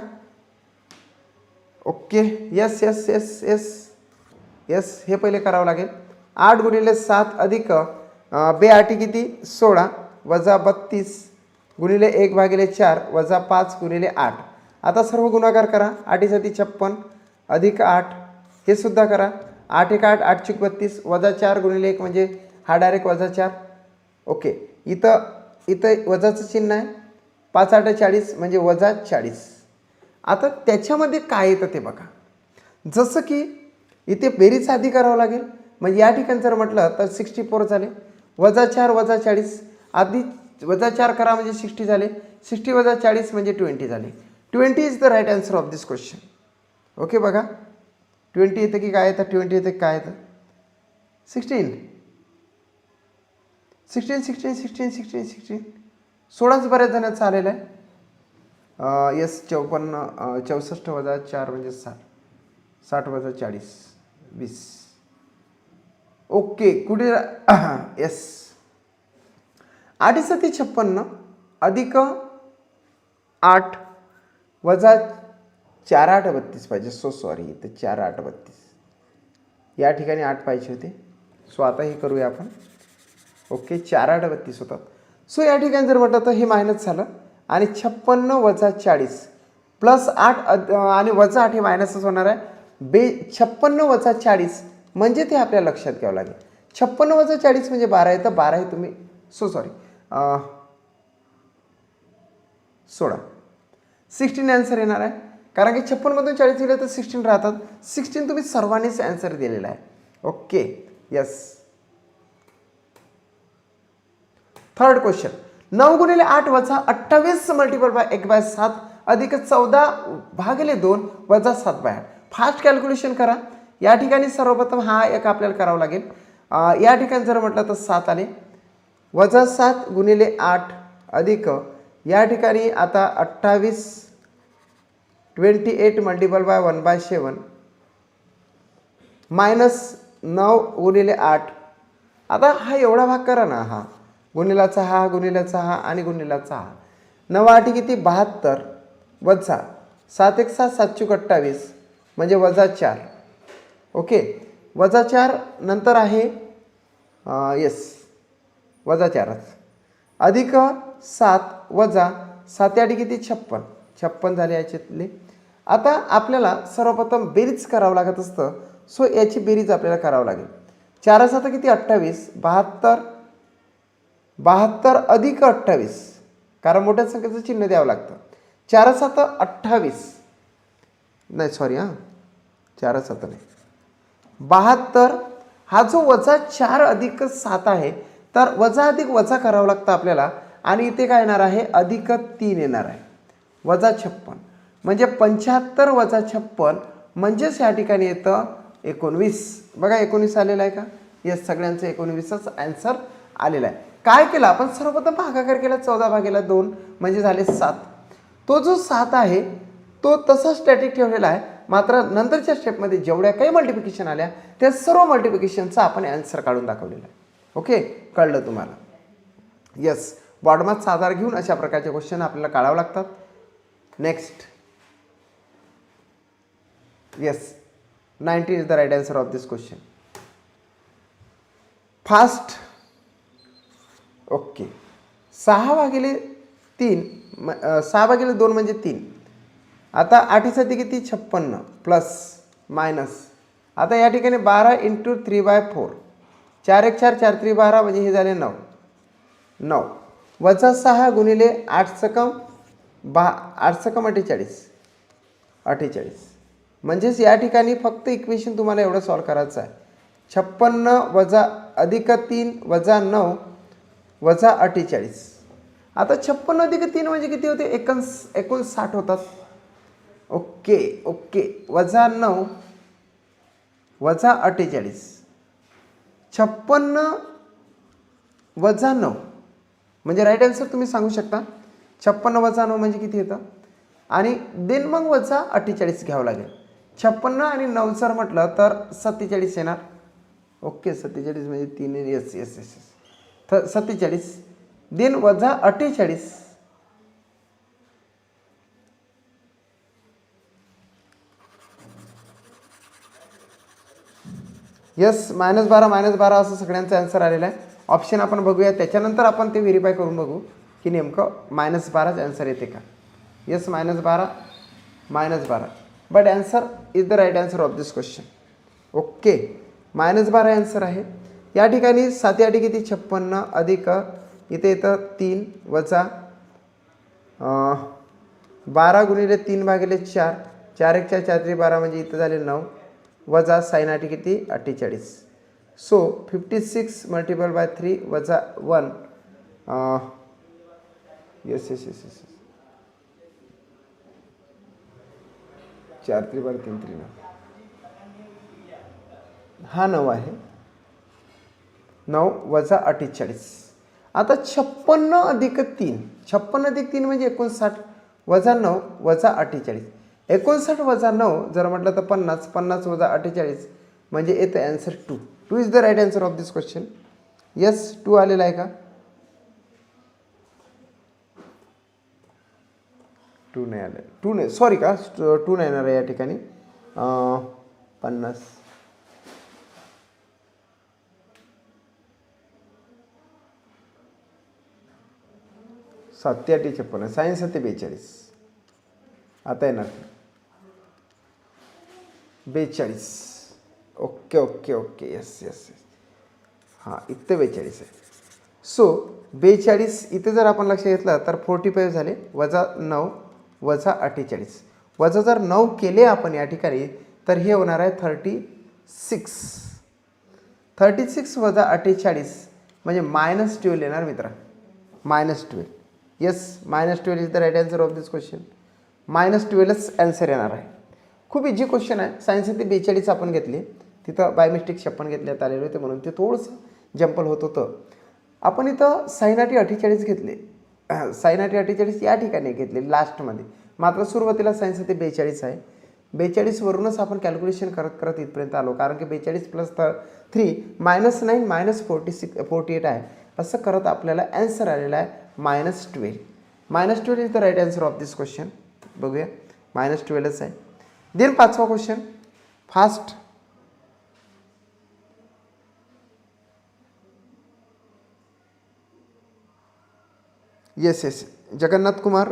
Okay, yes yes yes yes yes, हे पहिले करावं लागेल. 8 गुणिले 7 अधिक बे आठी किती 16 वजा 32 गुणिले 1/4 वजा 5 गुणिले 8. आता सर्व गुणाकार करा. 8 साठी 56 अधिक 8 हे सुद्धा करा. 8 1 8 8 चूक 32 वजा 4 गुणिले 1 म्हणजे हा डायरेक्ट वजा 4. ओके, इथं वजाचं चिन्ह आहे. 5 8 40 म्हणजे वजा 40. आता त्याच्यामध्ये काय येतं ते बघा. जसं की इथे बेरीज आधी करावं लागेल. म्हणजे या ठिकाणी जर म्हटलं तर 64 झाले. वजा 4 वजा 40 आधी वजा 4 करा म्हणजे 60 झाले. 60 वजा 40 म्हणजे 20 झाले. 20 is the right answer of this question. Okay बघा, 20 येतं की काय येतं, 20 येतं की काय येतं, 16 16 16 16 16 16 16च बऱ्याच जणांचा आलेला आहे. यस, 54 64 वजा 4 म्हणजे 60 60 वजा 40 20. ओके, कुठे यस 8 7 56 अधिक 8 वजा 4 8 32 पाहिजे. सो सॉरी, इथे 4 8 32 या ठिकाणी 8 पाहिजे होते. सो आता हे करूया आपण. ओके, 4 8 32 होतात. सो या ठिकाणी जर म्हटलं तर हे मायनस झालं आणि 56 वजा 40 प्लस 8 आणि वजा 8 हे मायनसच होणार आहे. 56 वजा 40 म्हणजे ते आपल्याला लक्षात घ्यावं लागेल. 56 वजा 40 म्हणजे 12 येतं. 12 हे तुम्ही सो सॉरी 16 16 आन्सर येणार आहे. कारण की 56 मधून 40 दिलं तर 16 राहतात. 16 तुम्ही सर्वांनीच आन्सर दिलेला आहे. Okay, yes. थर्ड क्वेश्चन, 9 गुणिले 8 वजा 28 मल्टिपल बाय 1/7 अधिक 14/2 वजा 7/8. फास्ट कॅल्क्युलेशन करा. या ठिकाणी सर्वप्रथम हा एक आपल्याला करावा लागेल. या ठिकाणी जर म्हटलं तर 7 आले. वजा 7 गुणिले 8 अधिक या ठिकाणी आता 28 28 मल्टिपल बाय 1/7 मायनस 9 गुणिले 8. आता हा एवढा भाग करा ना. हा गुणिलाचा हा गुणिलाचा हा आणि गुणिलाचा हा. 9 8 किती 72 वजा 7 1 7 7 चूक 28 म्हणजे वजा 4. ओके, वजा 4 नंतर आहे यस वजा 4च अधिक 7 वजा 7 8 किती 56 56 झाले याच्यातले. आता आपल्याला सर्वप्रथम बेरीज करावं लागत असतं. सो याची बेरीज आपल्याला करावं लागेल. 4 7 किती 28 72 अधिक 28 कारण मोठ्या संख्येचं चिन्ह द्यावं लागतं. 4 7 28 नाही सॉरी 4 7 नाही 72. हा जो वजा 4 अधिक 7 आहे तर वजा अधिक वजा करावं लागतं आपल्याला. आणि इथे काय येणार आहे अधिक 3 येणार आहे वजा 56 म्हणजे 75 वजा 56 म्हणजेच या ठिकाणी येतं 19. बघा 19 आलेलं आहे का. येस, सगळ्यांचं 19च आन्सर आलेला आहे. काय केलं आपण सर्वप्रथम भागाकार केला 14/2 म्हणजे झाले 7. तो जो 7 आहे तो तसा स्टॅटिक ठेवलेला आहे. मात्र नंतरच्या स्टेपमध्ये जेवढ्या काही मल्टिप्लिकेशन आल्या त्या सर्व मल्टिप्लिकेशनचा आपण आन्सर काढून दाखवलेला आहे. ओके, कळलं तुम्हाला. यस, बॉडमार्कचा आधार घेऊन अशा प्रकारचे क्वेश्चन आपल्याला काढावे लागतात. Next, yes 19 is the right answer of this question. Fast. Okay, 6/3 6/2 म्हणजे 3. आता 8 साठी किती 56 प्लस मायनस. आता या ठिकाणी 12 × 3/4 4 1 4 4 3 12 म्हणजे हे झाले 9 9 वजा 6 गुणिले 8 सकम 8 सकम 48 48 म्हणजेच या ठिकाणी फक्त इक्वेशन तुम्हाला एवढं सॉल्व करायचं आहे. 56 वजा अधिक 3 वजा 9 वजा 48. आता 56 अधिक 3 म्हणजे किती होते 59 होतात. ओके ओके, वजा 9 वजा 48 56 वजा 9 म्हणजे राईट आन्सर तुम्ही सांगू शकता. 56 वजा 9 म्हणजे किती येतं आणि देन मग वजा 48 घ्यावं लागेल. 56 आणि 9 जर म्हटलं तर 47 येणार. ओके, 47 म्हणजे 3 यस यस यस तर 47 देन वजा 48 . यस, -12 असं सगळ्यांचा आन्सर आलेला आहे. ऑप्शन आपण बघूया, त्याच्यानंतर आपण ते व्हेरीफाय करून बघू की नेमकं -12च आन्सर येते का. Yes, -12 but answer is the right answer of this question. Okay, -12 answer आहे. या ठिकाणी 7 या किती 56 अधिक इथे येतं 3 वजा 12 गुणिले 3 भागिले 4, 4 1 4 4 3 12 म्हणजे इथं झाले 9 वजा साइन 8 किती 48. सो 56 मल्टिपल बाय 3 वजा 1. यस यस यस यस 4 3 12 3 3 9 हा 9 आहे. 9 वजा 48. आता 56 अधिक 3, 56 अधिक 3 म्हणजे 59 वजा 9 वजा 48. 59 वजा 9 जर म्हटलं तर 50, 50 वजा 48 म्हणजे येतं answer 2. 2 is the right answer of this question. Yes, 2 आलेला आहे का. 2 नाही आले, 2 नाही, सॉरी का 2 नाही येणार आहे या ठिकाणी. 50 7 8 56 सायन्स 42 आता येणार 42. Okay okay okay yes yes yes हां, इथं 42 आहे. सो 42 इथे जर आपण लक्ष घेतलं तर 45 झाले वजा 9 वजा 48. वजा जर 9 केले आपण या ठिकाणी तर हे होणार आहे 36. 36 वजा 48 म्हणजे -12 येणार मित्रा. -12. Yes, -12 is the right answer of this question. -12च आन्सर येणार आहे. खूप इझी क्वेश्चन आहे. सायन्स ते 42 आपण घेतले, तिथं बाय मिस्टेक 56 घेतल्यात आलेले होते म्हणून ते थोडंसं जंपल होत होतं. आपण इथं साइन 8 48 घेतले. साइन 8 48 या ठिकाणी घेतले लास्टमध्ये, मात्र सुरुवातीला सायन्स ते 42 आहे. 42 वरूनच आपण कॅल्क्युलेशन करत करत इथपर्यंत आलो, कारण की 42 + 3 -9 -48 आहे. असं करत आपल्याला आन्सर आलेला आहे -12. -12 is the right answer of this question. बघूया, -12च आहे. देन 5वा question fast. Yes yes Jagannath Kumar.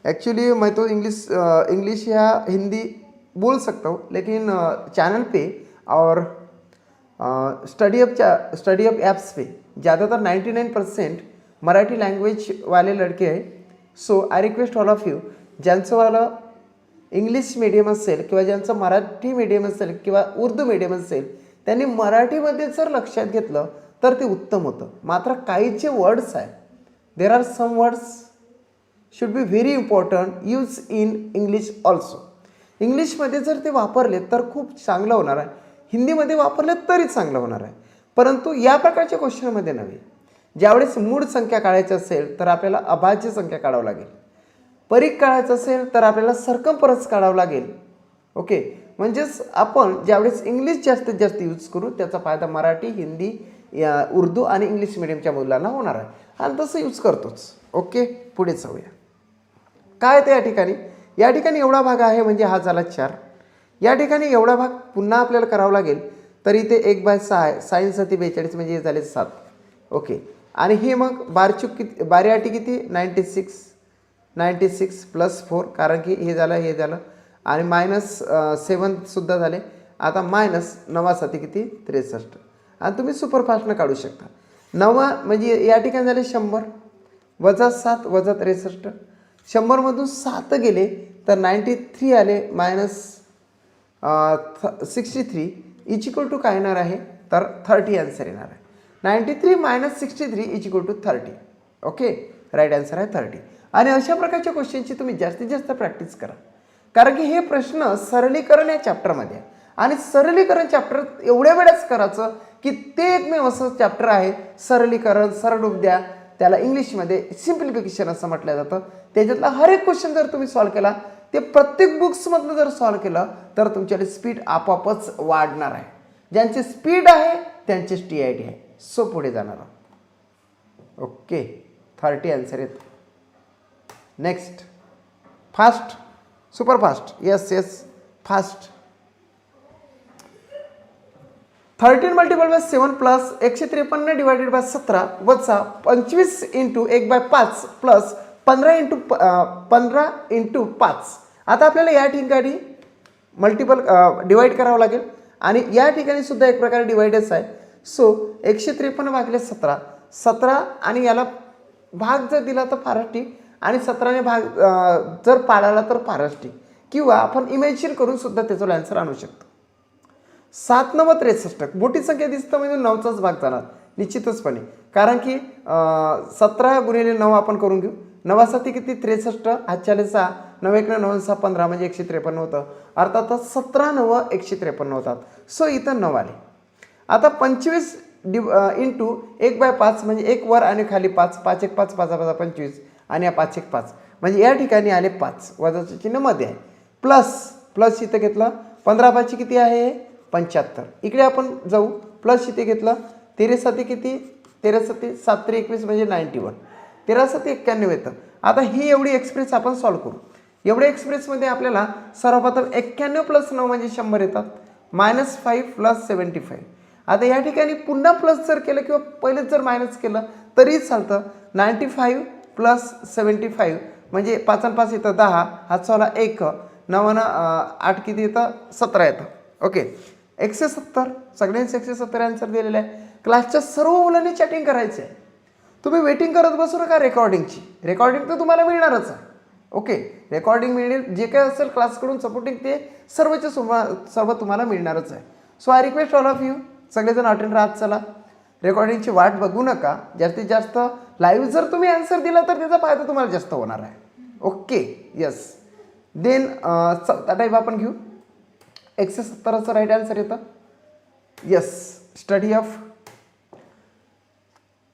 Actually मैं तो इंग्लिश या हिंदी बोल सकता हूँ, लेकिन चैनल पे और स्टडी अप ऐप्स पे ज़्यादातर 99% मराठी लँग्वेज वाले लड़के हैं. So I request all of you, ज्यांचं वाला इंग्लिश मीडियम असेल किंवा ज्यांचं मराठी मीडियम असेल किंवा उर्दू मीडियम असेल, त्यांनी मराठीमध्ये जर लक्षात घेतलं तर ते उत्तम होतं. मात्र काही जे वर्ड्स आहे, there are some words should be very important use in English also. इंग्लिशमध्ये जर ते वापरले तर खूप चांगलं होणार आहे, हिंदीमध्ये वापरले तरी चांगलं होणार आहे. परंतु या प्रकारच्या क्वेश्चनमध्ये नव्हे. ज्यावेळेस मूळ संख्या काढायची असेल तर आपल्याला अभाज्य संख्या काढावं लागेल. परीघ काढायचं असेल तर आपल्याला सरकमफरन्स काढावं लागेल. ओके, म्हणजेच आपण ज्यावेळेस इंग्लिश जास्तीत जास्त यूज करू त्याचा फायदा मराठी, हिंदी, उर्दू आणि इंग्लिश मिडियमच्या मुलांना होणार आहे, आणि तसं यूज करतोच. ओके, पुढे जाऊया. काय ते या ठिकाणी एवढा भाग आहे म्हणजे हा झाला 4. या ठिकाणी एवढा भाग पुन्हा आपल्याला करावा लागेल, तर इथे 1/6 आहे. साइन 7 42 म्हणजे हे झाले 7. ओके, आणि हे मग 12 8 किती 96 + 4, कारण की हे झालं आणि -7 सुद्धा झाले. आता -9 7 किती 63, आणि तुम्ही सुपरफास्टनं काढू शकता. 9 म्हणजे या ठिकाणी झाले 100 वजा 7 वजा 63. 100मधून 7 गेले तर 93 आले, -63 = काय येणार आहे तर 30 आन्सर येणार आहे. 93 - 63 = 30. ओके, राईट आन्सर आहे 30. आणि अशा प्रकारच्या क्वेश्चनची तुम्ही जास्तीत जास्त प्रॅक्टिस करा, कारण की हे प्रश्न सरलीकरण या चॅप्टरमध्ये आहे, आणि सरलीकरण चॅप्टर एवढ्या वेळेस करायचं की ते एकमेव असं चॅप्टर आहे, सरलीकरण सरळ उद्या त्याला इंग्लिशमध्ये सिम्प्लिफिकेशन असं म्हटलं जातं. त्याच्यातला हर एक क्वेश्चन जर तुम्ही सॉल्व्ह केला, ते प्रत्येक बुक्समधनं जर सॉल्व्ह केलं तर तुमच्याकडे स्पीड आपोआपच वाढणार आहे. ज्यांची स्पीड आहे त्यांची TIT आहे. सो पुढे जाणार. ओके, 30 आन्सर येत. Next fast, super fast. Yes yes fast. 13 multiple bye 7 plus 153 divided by 17 वजा 25 इंटू 1/5 प्लस 15 इंटू 5. आता आपल्याला या ठिकाणी मल्टिपल डिवाइड करावं लागेल आणि या ठिकाणी सुद्धा एक प्रकारे डिवाइडच आहे. सो 153 भागिले 17 आणि याला भाग जर दिला तर फारच ठीक आणि 17ने भाग जर पाडाला तर फारच ठीक, किंवा आपण इमॅजिन करून सुद्धा त्याचा आन्सर आणू शकतो. 7 9 63 मोठी संख्या दिसतं म्हणजे 9चाच भाग जाणार निश्चितचपणे, कारण की 17 गुणिले 9 आपण करून घेऊ. 9 7 किती 63, 6 9 1 9 6 15 म्हणजे 153 होतं. अर्थातच 17 9 153 होतात. सो इथं 9 आले. आता 25 इंटू 1/5 म्हणजे 1 वर आणि खाली 5 5 1 5 5 5 25 आणि या 5 1 5 म्हणजे या ठिकाणी आले 5, वजाचं चिन्ह मध्ये आहे. प्लस इथं घेतलं 15 5 किती आहे 75. इकडे आपण जाऊ प्लस इथे घेतलं 13 7 किती 13 7 7 3 21 म्हणजे 91, 13 7 91 येतं. आता ही एवढी एक्सप्रेस आपण सॉल्व करू. एवढ्या एक्सप्रेसमध्ये आपल्याला सर्वप्रथम 91 + 9 म्हणजे 100 येतात, -5 + 75. आता या ठिकाणी पुन्हा प्लस जर केलं किंवा पहिलेच जर मायनस केलं तरी चालतं. 95 + 75 म्हणजे 5 आणि 5 येतं 10, हात चौला 1, 9 8 किती येतं 17 येतं. ओके 170 सगळ्यांचे 170 आन्सर दिलेले आहे. क्लासच्या सर्व मुलांनी चॅटिंग करायचं आहे. तुम्ही वेटिंग करत बसू नका रेकॉर्डिंगची. रेकॉर्डिंग तर तुम्हाला मिळणारच आहे. ओके रेकॉर्डिंग मिळेल, जे काय असेल क्लासकडून सपोर्टिंग ते सर्व तुम्हाला मिळणारच आहे. So I request all of you सगळेजण अटेंड राहत चला. रेकॉर्डिंगची वाट बघू नका. जास्तीत जास्त लाईव्ह जर तुम्ही आन्सर दिला तर त्याचा फायदा तुम्हाला जास्त होणार आहे. Okay yes. देन चौथा टाईप आपण घेऊ. 170चं राईट आन्सर येतं. येस स्टडी ऑफ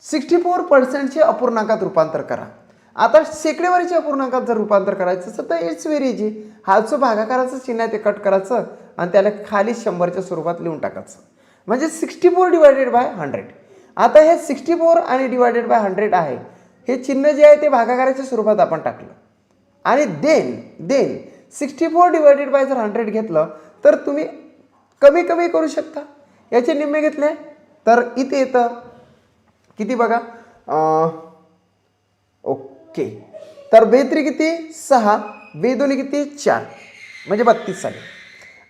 64%चे अपूर्णांकात रूपांतर करा. आता शेकडेवारीचे अपूर्णांकात जर रूपांतर करायचं असेल तर इट्स व्हेरी इझी. हालचं भागाकाराचं चिन्ह आहे ते कट करायचं आणि त्याला खाली 100च्या स्वरूपात लिहून टाकायचं, म्हणजे 64 डिवायडेड बाय 100. आता हे 64 आणि डिवायडेड बाय 100 आहे, हे चिन्ह जे आहे ते भागाकाराच्या स्वरूपात आपण टाकलं आणि देन 64 डिवायडेड बाय जर 100 घेतलं तर तुम्ही कमी कमी करू शकता. याचे निम्मे घेतले तर इथे येतं किती बघा. ओके तर बेत्री किती 6, बेदोनी किती 4 म्हणजे 32 आले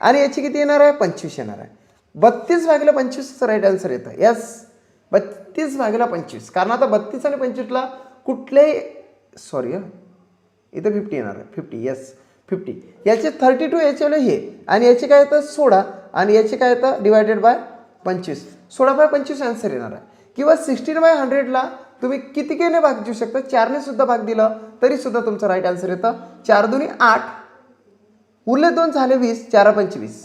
आणि याची किती येणार आहे 25 येणार आहे. 32 भागिले 25 राईट आन्सर येतं. यस 32 भागिले 25, कारण आता 32 आणि 25ला कुठलेही सॉरी इथं 50 येणार आहे. 50 यस 50. याचे 32 याचे हे आणि याचे काय येतं 16 आणि याचे काय येतं डिवायडेड बाय 25. 16/25 आन्सर येणार आहे. किंवा 16/100ला तुम्ही किती केने भाग देऊ शकता, 4ने सुद्धा भाग दिलं तरी सुद्धा तुमचं राईट आन्सर येतं. 4 2 8 उरले 2 झाले 20, 4 25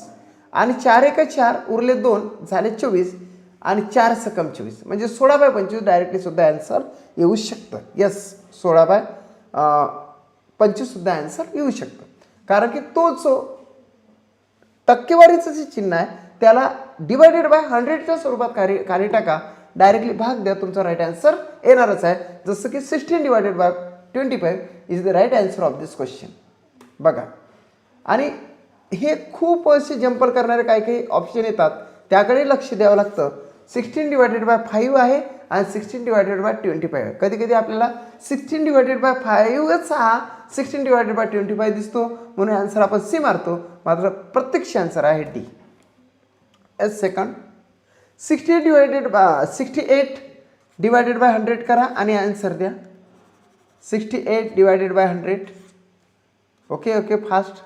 आणि 4 1 4 उरले 2 झाले 24 आणि 4 सकम 24 म्हणजे 16/25 डायरेक्टली सुद्धा आन्सर येऊ शकतं. यस 16/25 सुद्धा आन्सर येऊ शकतं, कारण की तो जो टक्केवारीचं जे चिन्ह आहे त्याला डिवायडेड बाय 100च्या स्वरूपात खाली टाका, डायरेक्टली भाग द्या, तुमचा राईट आन्सर येणारच आहे. जसं की 16 divided by 25 is the right answer of this question. बघा आणि हे खूप असे जंपर करणारे काही ऑप्शन येतात, त्याकडे लक्ष द्यावं लागतं. 16 डिवायडेड बाय 5 आहे आणि 16 डिवायडेड बाय 25 आहे. कधी कधी आपल्याला 16 डिवायडेड बाय 5च हा 16 डिवायडेड बाय 25 दिसतो, म्हणून आन्सर आपण सी मारतो. मात्र प्रत्यक्ष आन्सर आहे D. S second 68 divided by 100 करा आणि आन्सर द्या. 68 divided by 100. Okay okay fast.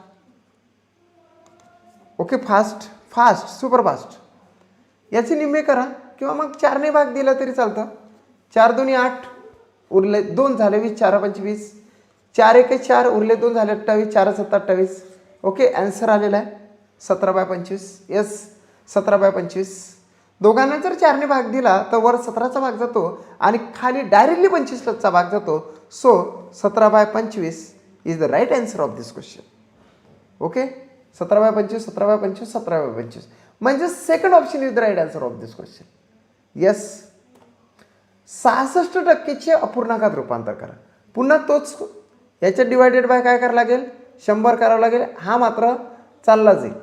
Okay fast super fast. याचे निम्मे करा किंवा मग 4ने भाग दिला तरी चालतं. 4 2 8 उरले 2 झाले 20, 4 25 4 1 4 उरले 2 झाले 28, 4 7 28. ओके आन्सर आलेला आहे 17/25. यस 17/25. दोघांना जर 4ने भाग दिला तर वर 17चा भाग जातो आणि खाली डायरेक्टली 25चा भाग जातो. So 17/25 is the right answer of this question. Okay 17/25 17/25 17/25 म्हणजे second option is the right answer of this question. Yes 66%चे अपूर्णांकात रूपांतर करा. पुन्हा तोच याच्यात डिवायडेड बाय काय करावं लागेल 100 करावं लागेल. हा मात्र चालला जाईल.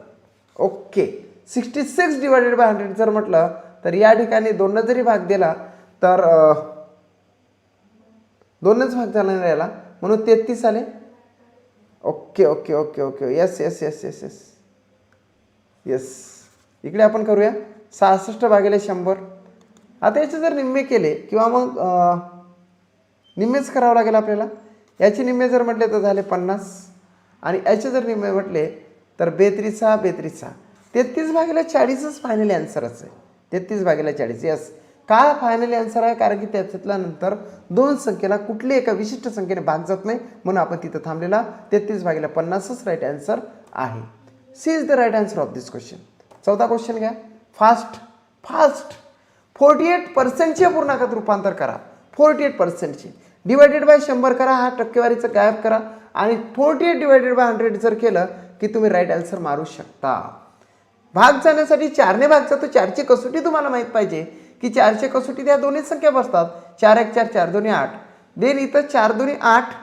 ओके 66 डिवायडेड बाय 100 जर म्हटलं तर या ठिकाणी 2 जरी भाग दिला तर 2च भाग झाला नाही याला, म्हणून 33 आले. Okay okay okay okay yes yes yes yes yes yes. इकडे आपण करूया 66 भागिले 100. आता याचे जर निम्मे केले किंवा मग निम्मेच करावं लागेल आपल्याला. याचे निम्मे जर म्हटले तर झाले 50 आणि याचे जर निम्मे म्हटले तर 32 32. 33 भागिले 40च फायनली आन्सरच आहे. 33 भागिले 40 यस. का फायनली आन्सर आहे? कारण की त्याच्यातल्या नंतर दोन संख्येला कुठली एका विशिष्ट संख्येने भाग जात नाही, म्हणून आपण तिथं थांबलेला. 33 भागिले 50च राईट आन्सर आहे. C is the right answer of this question. 14 question घ्या. Fast fast. 48%चे अपूर्णांकात रूपांतर करा. 48%चे डिवायडेड बाय 100 करा. हा टक्केवारीचं गायब करा आणि 48 डिवायडेड बाय 100 जर केलं की तुम्ही राईट आन्सर मारू शकता. भाग जाण्यासाठी 4ने भाग जातो. 4ची कसोटी तुम्हाला माहीत पाहिजे की 4ची कसोटी त्या दोन्ही संख्या बसतात. 4 1 4 4 2 8. देन इथं 4 2 8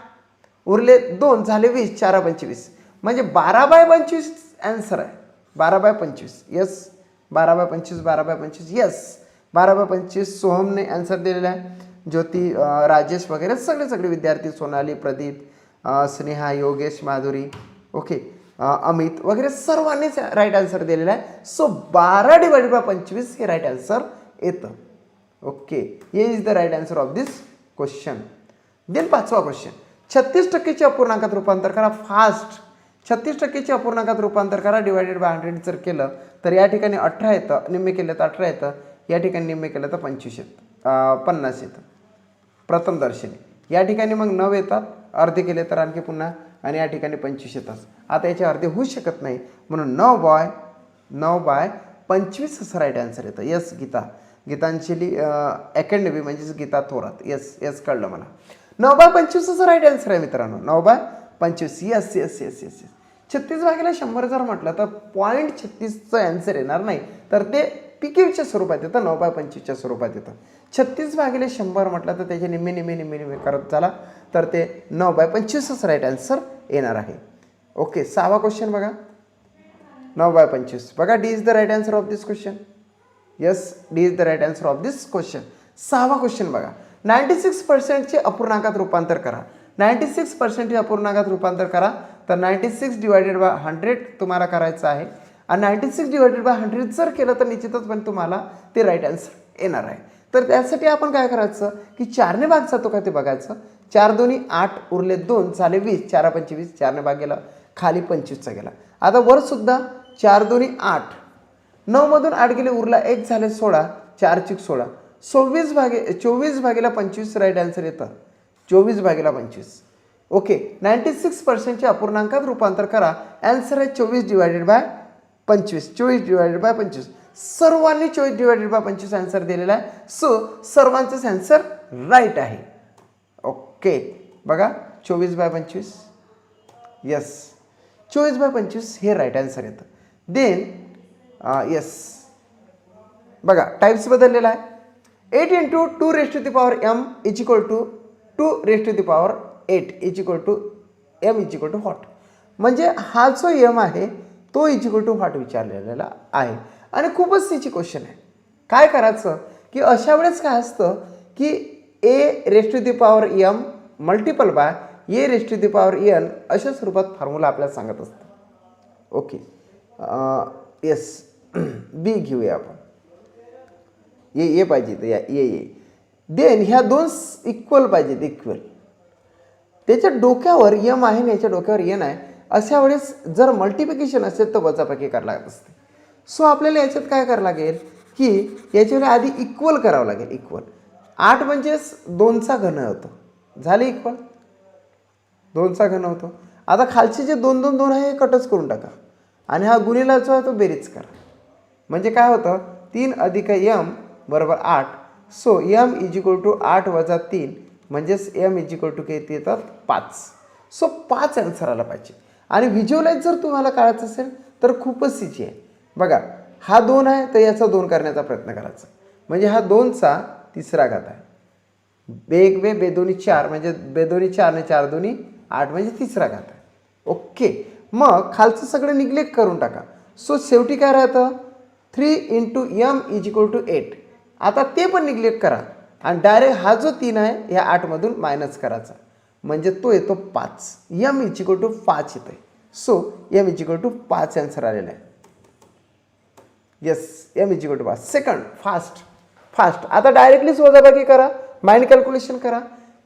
उरले 2 झाले 20. 4 25 म्हणजे 12 बाय 25 आन्सर आहे. 12 by 25 yes. 12 by 25 12 by 25 yes. 12 by 25 सोहमने आन्सर दिलेला आहे. ज्योती राजेश वगैरे सगळे विद्यार्थी, सोनाली, प्रदीप, स्नेहा, योगेश, माधुरी, ओके, अमित वगैरे सर्वांनीच राईट आन्सर दिलेला आहे. सो 12 डिवायडेड बाय 25 हे राईट आन्सर येतं. ओके, हे is the right answer of this question. Then 5वा क्वेश्चन. 36%चे अपूर्णांकात रूपांतर करा. फास्ट. 36%चे अपूर्णांकात रूपांतर करा. डिवायडेड बाय 100 जर केलं तर या ठिकाणी 18 येतं. निम्मे केलं तर 18 येतं. या ठिकाणी निम्मे केलं तर 25 येतं. 50 येतं प्रथम दर्शनी. या ठिकाणी मग 9 येतात. अर्धे केले तर आणखी पुन्हा आणि या ठिकाणी 25 येतात. आता याचे अर्धे होऊ शकत नाही, म्हणून 9 बाय 25 असं राईट आन्सर येतं. यस गीता. गीतांजली अकॅडमी म्हणजेच गीता थोरात. यस यस कळलं मला. 9 बाय 25 असं राईट आन्सर आहे मित्रांनो. 9 by 25 yes yes yes yes. 36 भागिले 100 जर म्हटलं तर 0.36चं आन्सर येणार नाही, तर ते PQच्या स्वरूपात येतं. 9 बाय 25च्या स्वरूपात येतं. 36 भागिले 100 म्हटलं तर त्याचे निम्मे निम्मे निम्मे निम्मे करत झाला तर ते 9 बाय 25च राईट आन्सर येणार आहे. ओके, 6वा क्वेश्चन बघा. 9 बाय 25 बघा. D is the right answer of this question. Yes, D is the right answer of this question. 6वा क्वेश्चन बघा. 96%चे अपूर्णांकात रूपांतर करा. 96% अपूर्णांकात रूपांतर करा तर 96 डिवायडेड बाय 100 तुम्हाला करायचं आहे. आणि 96 डिवायडेड बाय 100 जर केलं तर निश्चितच पण तुम्हाला ते राईट आन्सर येणार आहे. तर त्यासाठी आपण काय करायचं की 4ने भाग जातो का ते बघायचं. 4 2 8 उरले 2 झाले 20. 4 25 4ने भाग गेला, खाली 25चा गेला. आता वर सुद्धा 4 2 8. 9 मधून 8 गेले, उरला 1 झाले 16. 4 6 16. 24 भागेला 25 राईट आन्सर येतं. 24 भागेला 25. ओके, 96%चे अपूर्णांकात रूपांतर करा. आन्सर आहे 24 डिवायडेड बाय 25. 24 divided by 25. सर्वांनी 24 डिवायडेड बाय 25 आन्सर दिलेला आहे. सो सर्वांचंच आन्सर राईट आहे. ओके बघा, 24 बाय 25 यस. 24 बाय 25 हे राईट आन्सर येतं. देन यस बघा, टाईप्स बदललेला आहे. 8 into 2 raise to the power m is equal to 2 raise to the power 8 is equal to m is equal to what. म्हणजे हा जो m आहे तो इज इक्वल टू व्हॉट विचारलेला आहे. आणि खूपच तिची क्वेश्चन आहे. काय करायचं की अशा वेळेस काय असतं की a raise to the power m multiple by a raise to the power n अशा स्वरूपात फॉर्म्युला आपल्याला सांगत असतं. ओके, येस बी घेऊया आपण. ये पाहिजे तर ये. देन ह्या दोन इक्वल पाहिजेत, इक्वल. त्याच्या डोक्यावर m आहे आणि याच्या डोक्यावर n आहे. अशा वेळेस जर मल्टिप्लिकेशन असेल तर वजाबाकी करायला लागत असते. सो आपल्याला याच्यात काय करावं लागेल की याच्यावर आधी इक्वल करावं लागेल. इक्वल 8 म्हणजेच 2चा घन होतो. झाले इक्वल, 2चा घन होतो. आता खालचे जे 2 2 2 आहे हे कटच करून टाका आणि हा गुणिला जो आहे तो बेरीज करा. म्हणजे काय होतं, 3 अधिक m बरोबर 8. So m is equal to 8 वजा 3 म्हणजेच m इज इक्वल टू किती येतात 5. सो 5 आन्सर आला पाहिजे. आणि व्हिज्युअलाइज जर तुम्हाला कळायचं असेल तर खूपच इझी आहे. बघा, हा 2 आहे तर याचा 2 करण्याचा प्रयत्न करायचा. म्हणजे हा 2चा तिसरा घात आहे. बेगवे बेदोनी 4 म्हणजे बेदोनी 4 ने 4 दोन्ही 8 म्हणजे तिसरा घात आहे. ओके, मग खालचं सगळं निग्लेक्ट करून टाका. सो शेवटी काय राहतं, 3 into M is equal to 8. आता ते पण निग्लेक्ट करा आणि डायरेक्ट हा जो 3 आहे या 8मधून मायनस करायचा, म्हणजे तो येतो 5. एम इज इक्वल टू 5 येतो आहे. So M is equal to 5 answer आलेला आहे. Yes, M is equal to 5. Second, fast. आता डायरेक्टलीच वजाबाकी करा, माइंड कॅल्क्युलेशन करा.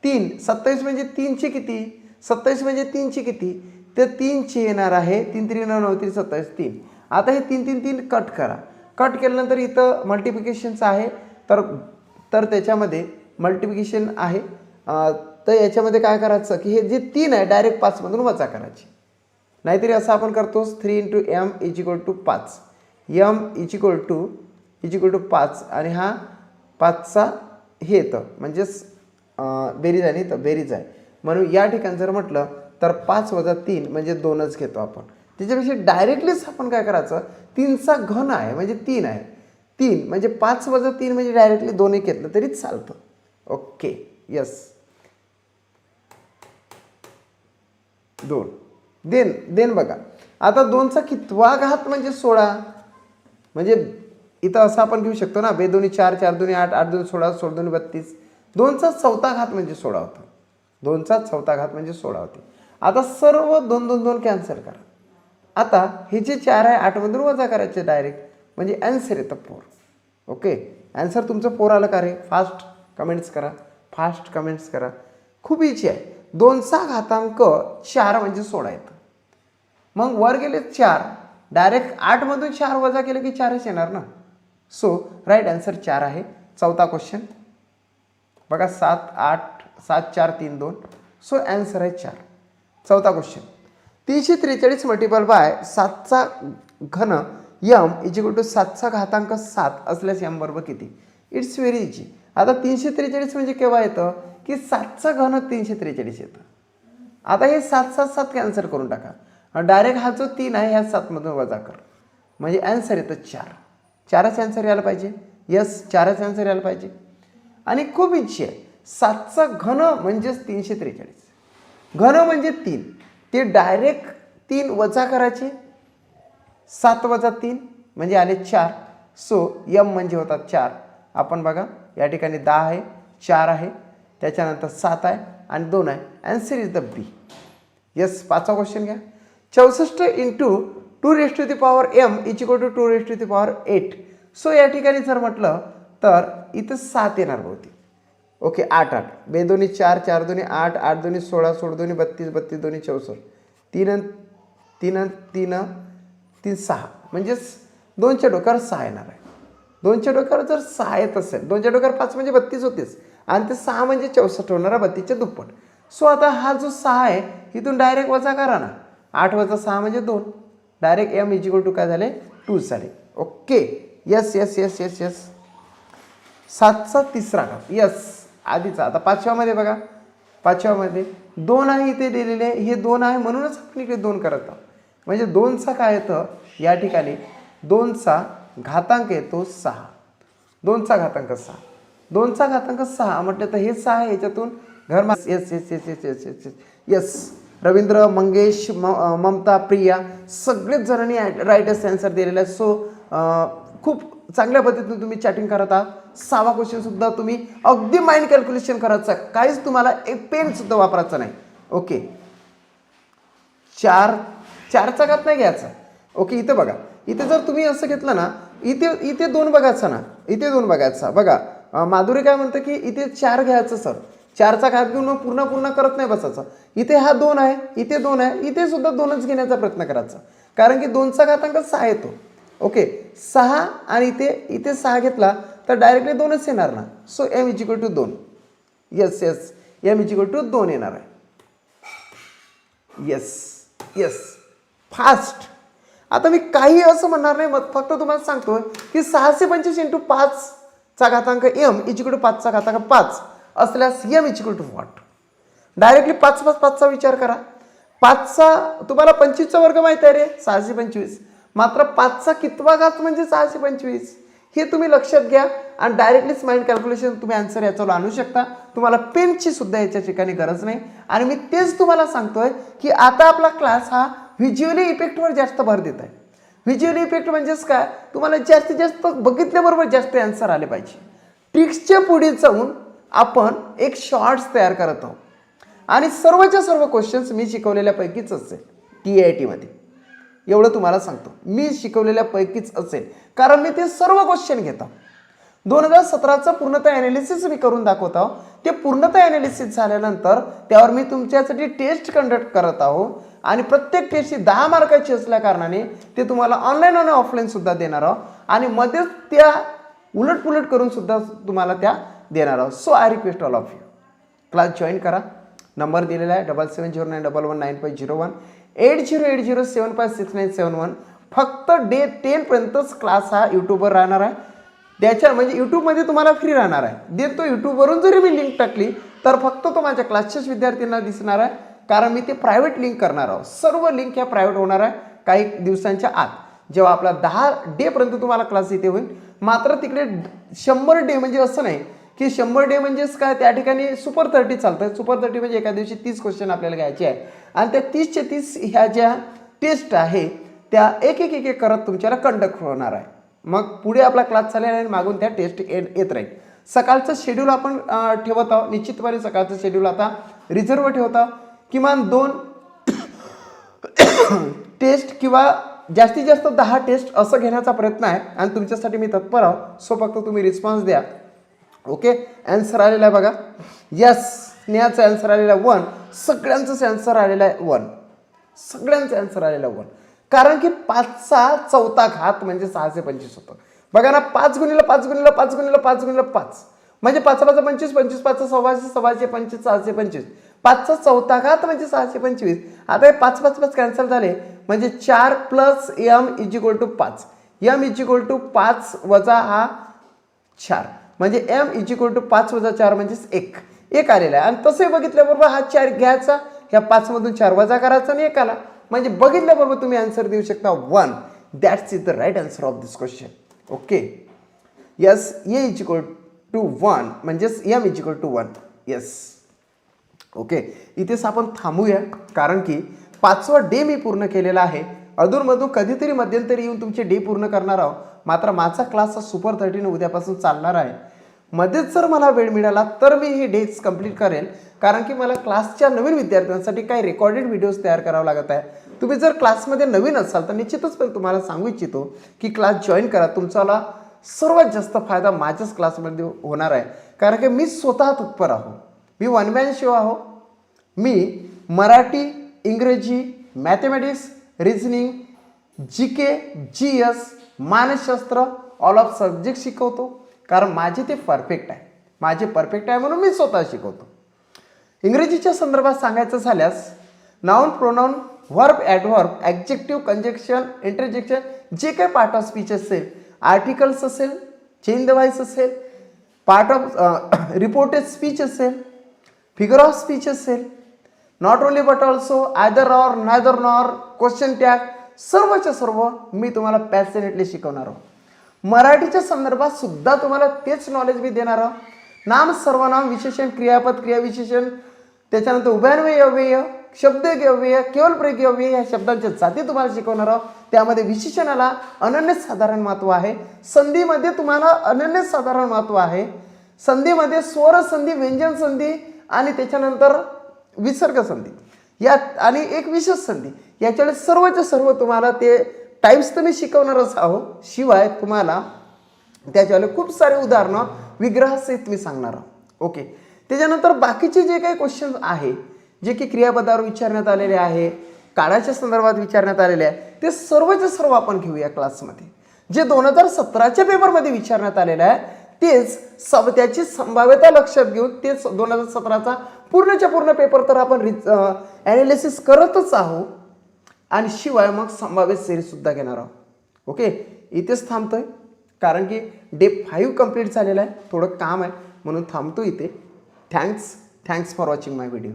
3 27 म्हणजे 3चे किती, 27 म्हणजे 3चे किती, तर 3चे येणार आहे 3 3 9 9 3 27 3. आता हे 3 3 3 कट करा. कट केल्यानंतर इथं मल्टिप्लिकेशनचं आहे, तर त्याच्यामध्ये मल्टिप्लिकेशन आहे. तर याच्यामध्ये काय करायचं की हे जे 3 आहे डायरेक्ट 5मधून वजा करायचे. नाहीतरी असं आपण करतोच 3 into M is equal to 5. M is equal to 5 आणि हा 5चा हे येतं म्हणजेच बेरीज आहे नाही तर बेरीज आहे. म्हणून या ठिकाणी जर म्हटलं तर 5 वजा 3 म्हणजे 2च घेतो आपण. त्याच्यापेक्षा डायरेक्टलीच आपण काय करायचं, 3चा घन आहे म्हणजे 3 आहे. 3 म्हणजे 5 वजा 3 म्हणजे डायरेक्टली 2 घेतलं तरी चालतं. Okay, yes. 2 देन बघा. आता 2चा कितवा घात म्हणजे 16. म्हणजे इथं असं आपण घेऊ शकतो ना, 2 2 4 4 2 8 8 2 16 16 2 32. 2चा चौथा घात म्हणजे 16 होता. 2चा चौथा घात म्हणजे 16 होते. आता सर्व 2 2 2 कॅन्सल करा. आता हे जे 4 आहे 8मधून वजा करायचे डायरेक्ट, म्हणजे ॲन्सर येतं 4. ओके, ॲन्सर तुमचं 4 आलं का रे? फास्ट कमेंट्स करा. खूप इझी आहे. 2चा घातांक 4 म्हणजे 16 येतं. मग वर गेले 4, डायरेक्ट 8मधून 4 वजा केलं की 4च येणार ना. सो राईट ॲन्सर 4 आहे. चौथा क्वेश्चन बघा, 7 8 7 4 3 2. सो ॲन्सर आहे 4. चौथा क्वेश्चन, 343 मल्टिपल बाय 7चा घन यम इज इक्वल टू 7चा घातांक 7 असल्यास यम बरोबर किती? It's very easy. आता 343 म्हणजे केव्हा येतं की 7चा घन 343 येतं. आता हे 7 7 7 कॅन्सल करून टाका. डायरेक्ट हा जो 3 आहे ह्या 7मधून वजा कर, म्हणजे ॲन्सर येतं 4. 4च ॲन्सर यायला पाहिजे. यस, 4च ॲन्सर यायला पाहिजे. आणि खूप इच्छा आहे, 7चा घन म्हणजेच 343. घन म्हणजे 3, ते डायरेक्ट 3 वजा करायचे. 7 वजा 3 म्हणजे आले 4. सो यम म्हणजे होता 4. आपण बघा या ठिकाणी 10 आहे, 4 आहे, त्याच्यानंतर 7 आहे आणि 2 आहे. Answer is the B. Yes, पाचवा क्वेश्चन घ्या. 64 into 2⁻m is equal to 2⁻8. So या ठिकाणी जर म्हटलं तर इथं 7 येणार बहुतेक. ओके, 8 8 2 2 4 4 2 8 8 2 16 16 2 32 32 2 64 3 3 3 3 6 म्हणजेच 2च्या डोक्यावर 6 येणार आहे. 2च्या डोक्यावर जर 6 येत असेल, 2च्या डोक्यावर 5 म्हणजे 32 होतेच, आणि ते 6 म्हणजे 64 होणार, 32च्या दुप्पट. सो आता हा जो 6 आहे इथून डायरेक्ट वजा करा ना. 8 वजा 6 म्हणजे 2. Direct M is equal to काय झाले? 2 झाले. Okay, yes yes yes yes yes. 7चा तिसरा घात, यस आधीचा. आता पाचव्यामध्ये बघा, पाचव्यामध्ये 2 आहे इथे दिलेले, हे 2 आहे म्हणूनच आपण इकडे 2 करत आहोत. म्हणजे 2चा काय येतं या ठिकाणी, 2चा घातांक येतो 6. 2चा घातांक 6. 2चा घातांक 6 म्हटलं तर हे 6 आहे, याच्यातून घर yes yes yes yes yes yes yes. Ravindra, Mangesh, Mamata, Priya सगळेच जणांनी राईटच आन्सर दिलेला आहे. सो खूप चांगल्या पद्धतीने तुम्ही चॅटिंग करत आहात. 6वा क्वेश्चन सुद्धा तुम्ही अगदी माइंड कॅल्क्युलेशन करायचं, काहीच तुम्हाला एक पेन सुद्धा वापरायचं नाही. ओके, 4चा घात नाही घ्यायचा. ओके, इथं बघा, इथे जर तुम्ही असं घेतलं ना, इथे 2 बघायचा ना, इथे 2 बघायचा. बघा माधुरी काय म्हणतं की इथे 4 घ्यायचं सर. 4चा घात घेऊन मग पूर्ण करत नाही बसायचं. इथे हा 2 आहे, इथे 2 आहे, इथे सुद्धा 2च घेण्याचा प्रयत्न करायचा, कारण की 2चा घातांक 6 येतो. ओके, 6 आणि इथे 6 घेतला तर डायरेक्टली 2च येणार ना. So M is equal to 2. Yes yes, M is equal to 2 येणार आहे. Yes yes, fast. आता मी काही असं म्हणणार नाही, मग फक्त तुम्हाला सांगतोय की 625 इंटू 5चा घातांक एम इज इक्वल टू 5चा घातांक 5 असल्यास M is equal to what? Directly 5 5 5चा विचार करा. 5चा तुम्हाला 25चा वर्ग माहिती आहे रे, 625. मात्र 5चा कितवा घात म्हणजे 625, हे तुम्ही लक्षात घ्या. आणि डायरेक्टलीच माइंड कॅल्क्युलेशन तुम्ही आन्सर याच्यावर आणू शकता. तुम्हाला पेनची सुद्धा याच्या ठिकाणी गरज नाही. आणि मी तेच तुम्हाला सांगतोय की आता आपला क्लास हा व्हिज्युअली इफेक्टवर जास्त भर देत आहे. व्हिज्युअल इफेक्ट म्हणजेच काय, तुम्हाला जास्तीत जास्त बघितल्याबरोबर जास्त आन्सर आले पाहिजे. ट्रिक्सच्या पुढे जाऊन आपण एक शॉर्ट्स तयार करत आहोत आणि सर्वच्या सर्व क्वेश्चन्स मी शिकवलेल्यापैकीच असेल TIT मध्ये. एवढं तुम्हाला सांगतो, मी शिकवलेल्यापैकीच असेल, कारण मी ते सर्व क्वेश्चन घेतो. 2017चं पूर्णतः ॲनालिसिस मी करून दाखवत आहो. ते पूर्णतः ॲनालिसिस झाल्यानंतर त्यावर मी तुमच्यासाठी टेस्ट कंडक्ट करत आहो आणि प्रत्येक टेस्ट ही 10 मार्काची असल्या कारणाने ते तुम्हाला ऑनलाईन आणि ऑफलाईन सुद्धा देणार आहोत आणि मध्येच त्या उलटपुलट करून सुद्धा तुम्हाला त्या देणार आहोत. So I request all of you, class join करा. नंबर दिलेला आहे 7709119501 8080756971. फक्त डे 10 पर्यंतच क्लास हा यूट्यूबवर राहणार आहे. त्याच्या म्हणजे यूट्यूबमध्ये तुम्हाला फ्री राहणार आहे. देतो यूट्यूबवरून जरी मी लिंक टाकली तर फक्त तो माझ्या क्लासच्याच विद्यार्थ्यांना दिसणार आहे, कारण मी ते प्रायव्हेट लिंक करणार आहोत. सर्व लिंक ह्या प्रायव्हेट होणार आहे काही दिवसांच्या आत, जेव्हा आपला 10 डे पर्यंत तुम्हाला क्लास इथे होईल. मात्र तिकडे 100 डे म्हणजे असं नाही की 100 डे म्हणजेच काय, त्या ठिकाणी सुपर 30 चालतं. सुपर 30 म्हणजे एका दिवशी 30 क्वेश्चन आपल्याला घ्यायचे आहे आणि त्या 30च्या 30 ह्या ज्या टेस्ट आहे त्या एक एक एक एक करत तुमच्याला कंडक्ट होणार आहे. मग पुढे आपला क्लास चालेल आणि मागून त्या टेस्ट येत राहील. सकाळचं शेड्यूल आपण ठेवत आहोत. निश्चितपणे सकाळचं शेड्यूल आता रिझर्व ठेवत आहोत. किमान 2 टेस्ट किंवा जास्तीत जास्त 10 टेस्ट असं घेण्याचा प्रयत्न आहे आणि तुमच्यासाठी मी तत्पर आहो. सो फक्त तुम्ही रिस्पॉन्स द्या. ओके, ॲन्सर आलेला आहे बघा. यस, स्नेहाचं ॲन्सर आलेला आहे 1. सगळ्यांचंच ॲन्सर आलेला आहे 1. सगळ्यांचं ॲन्सर आलेला 1. कारण की 5चा चौथा घात म्हणजे 625 होतं. बघा ना, 5 गुणिले 5 गुणिले 5 गुणिले 5 गुणिले 5 म्हणजे 5 5 25 25 5 625 625 625. 5चा चौथा घात म्हणजे 625. आता हे 5 5 5 कॅन्सल झाले म्हणजे 4 + m = 5. m = 5 वजा हा 4 म्हणजे m = 5 वजा 4 म्हणजे 1 आलेला आहे. आणि तसे बघितल्याबरोबर हा 4 घ्यायचा, ह्या 5 मधून 4 वजा करायचा आणि 1 आला. म्हणजे बघितल्याबरोबर तुम्ही आन्सर देऊ शकता 1. That's is the right answer of this question. Okay, yes, a = 1 म्हणजेच m = 1. Yes, okay. इथेच आपण थांबूया, कारण की 5वा डे मी पूर्ण केलेला आहे. अधूनमधून कधीतरी मध्यंतरी येऊन तुमचे डे पूर्ण करणार आहोत. मात्र माझा क्लास हा सुपर 30 उद्यापासून चालणार आहे. मध्येच जर मला वेळ मिळाला तर मी हे डेज कंप्लीट करेल, कारण की मला क्लासच्या नवीन विद्यार्थ्यांसाठी काही रेकॉर्डेड व्हिडिओज तयार करावं लागत आहे. तुम्ही जर क्लासमध्ये नवीन असाल तर निश्चितच पण तुम्हाला सांगू इच्छितो की क्लास जॉईन करा. तुमचा सर्वात जास्त फायदा माझ्याच क्लासमध्ये होणार आहे, कारण की मी स्वतः तत्पर आहो. मी वन मॅन शो आहो. मी मराठी, इंग्रजी, मॅथमॅटिक्स, रिझनिंग, GK, GS, मानसशास्त्र ऑल ऑफ सब्जेक्ट शिकवतो, कारण माझे ते परफेक्ट आहे. माझे परफेक्ट आहे म्हणून मी स्वतः शिकवतो. इंग्रजीच्या संदर्भात सांगायचं झाल्यास noun, pronoun, verb, adverb, adjective, conjunction, interjection, जे काही पार्ट ऑफ स्पीच असेल, आर्टिकल्स असेल, चेन द व्हॉइस असेल, पार्ट ऑफ रिपोर्टेड स्पीच असेल, फिगर ऑफ स्पीच असेल, not only but also, either or, neither nor, question tag, सर्वच्या सर्व मी तुम्हाला पॅशनेटली शिकवणार आहोत. मराठीच्या संदर्भात सुद्धा तुम्हाला तेच नॉलेज मी देणार आहोत. नाम, सर्वनाम, विशेषण, क्रियापद, क्रियाविशेषण, त्याच्यानंतर उभयान्वयी अव्यय, शब्द अव्यय, केवळ प्रयोग अव्यय या शब्दांच्या जाती तुम्हाला शिकवणार आहोत. त्यामध्ये विशेषणाला अनन्यसाधारण महत्त्व आहे. संधीमध्ये तुम्हाला अनन्यसाधारण महत्त्व आहे. संधीमध्ये स्वर संधी, व्यंजन संधी आणि त्याच्यानंतर विसर्ग संधी यात आणि एक विशेष संधी, याच्याकडे सर्वच्या सर्व तुम्हाला ते टाईप्स तर मी शिकवणारच आहो. शिवाय तुम्हाला त्याच्यावाले खूप सारे उदाहरणं विग्रहासहित मी सांगणार आहोत. ओके, त्याच्यानंतर बाकीचे जे काही क्वेश्चन आहे जे की क्रियापदावर विचारण्यात आलेले आहे, काळाच्या संदर्भात विचारण्यात आलेले आहे, ते सर्वचे सर्व आपण घेऊया क्लासमध्ये. जे 2017च्या पेपरमध्ये विचारण्यात आलेलं आहे तेच त्याची संभाव्यता लक्षात घेऊन तेच 2017चा पूर्णच्या पूर्ण पेपर तर आपण ॲनालिसिस करतच आहोत आणि शिवाय मग संभाव्य सिरीज सुद्धा घेणार आहोत. ओके, इथेच थांबतोय, कारण की डे 5 कंप्लीट झालेला आहे. थोडं काम आहे म्हणून थांबतो इथे. Thanks for watching my video.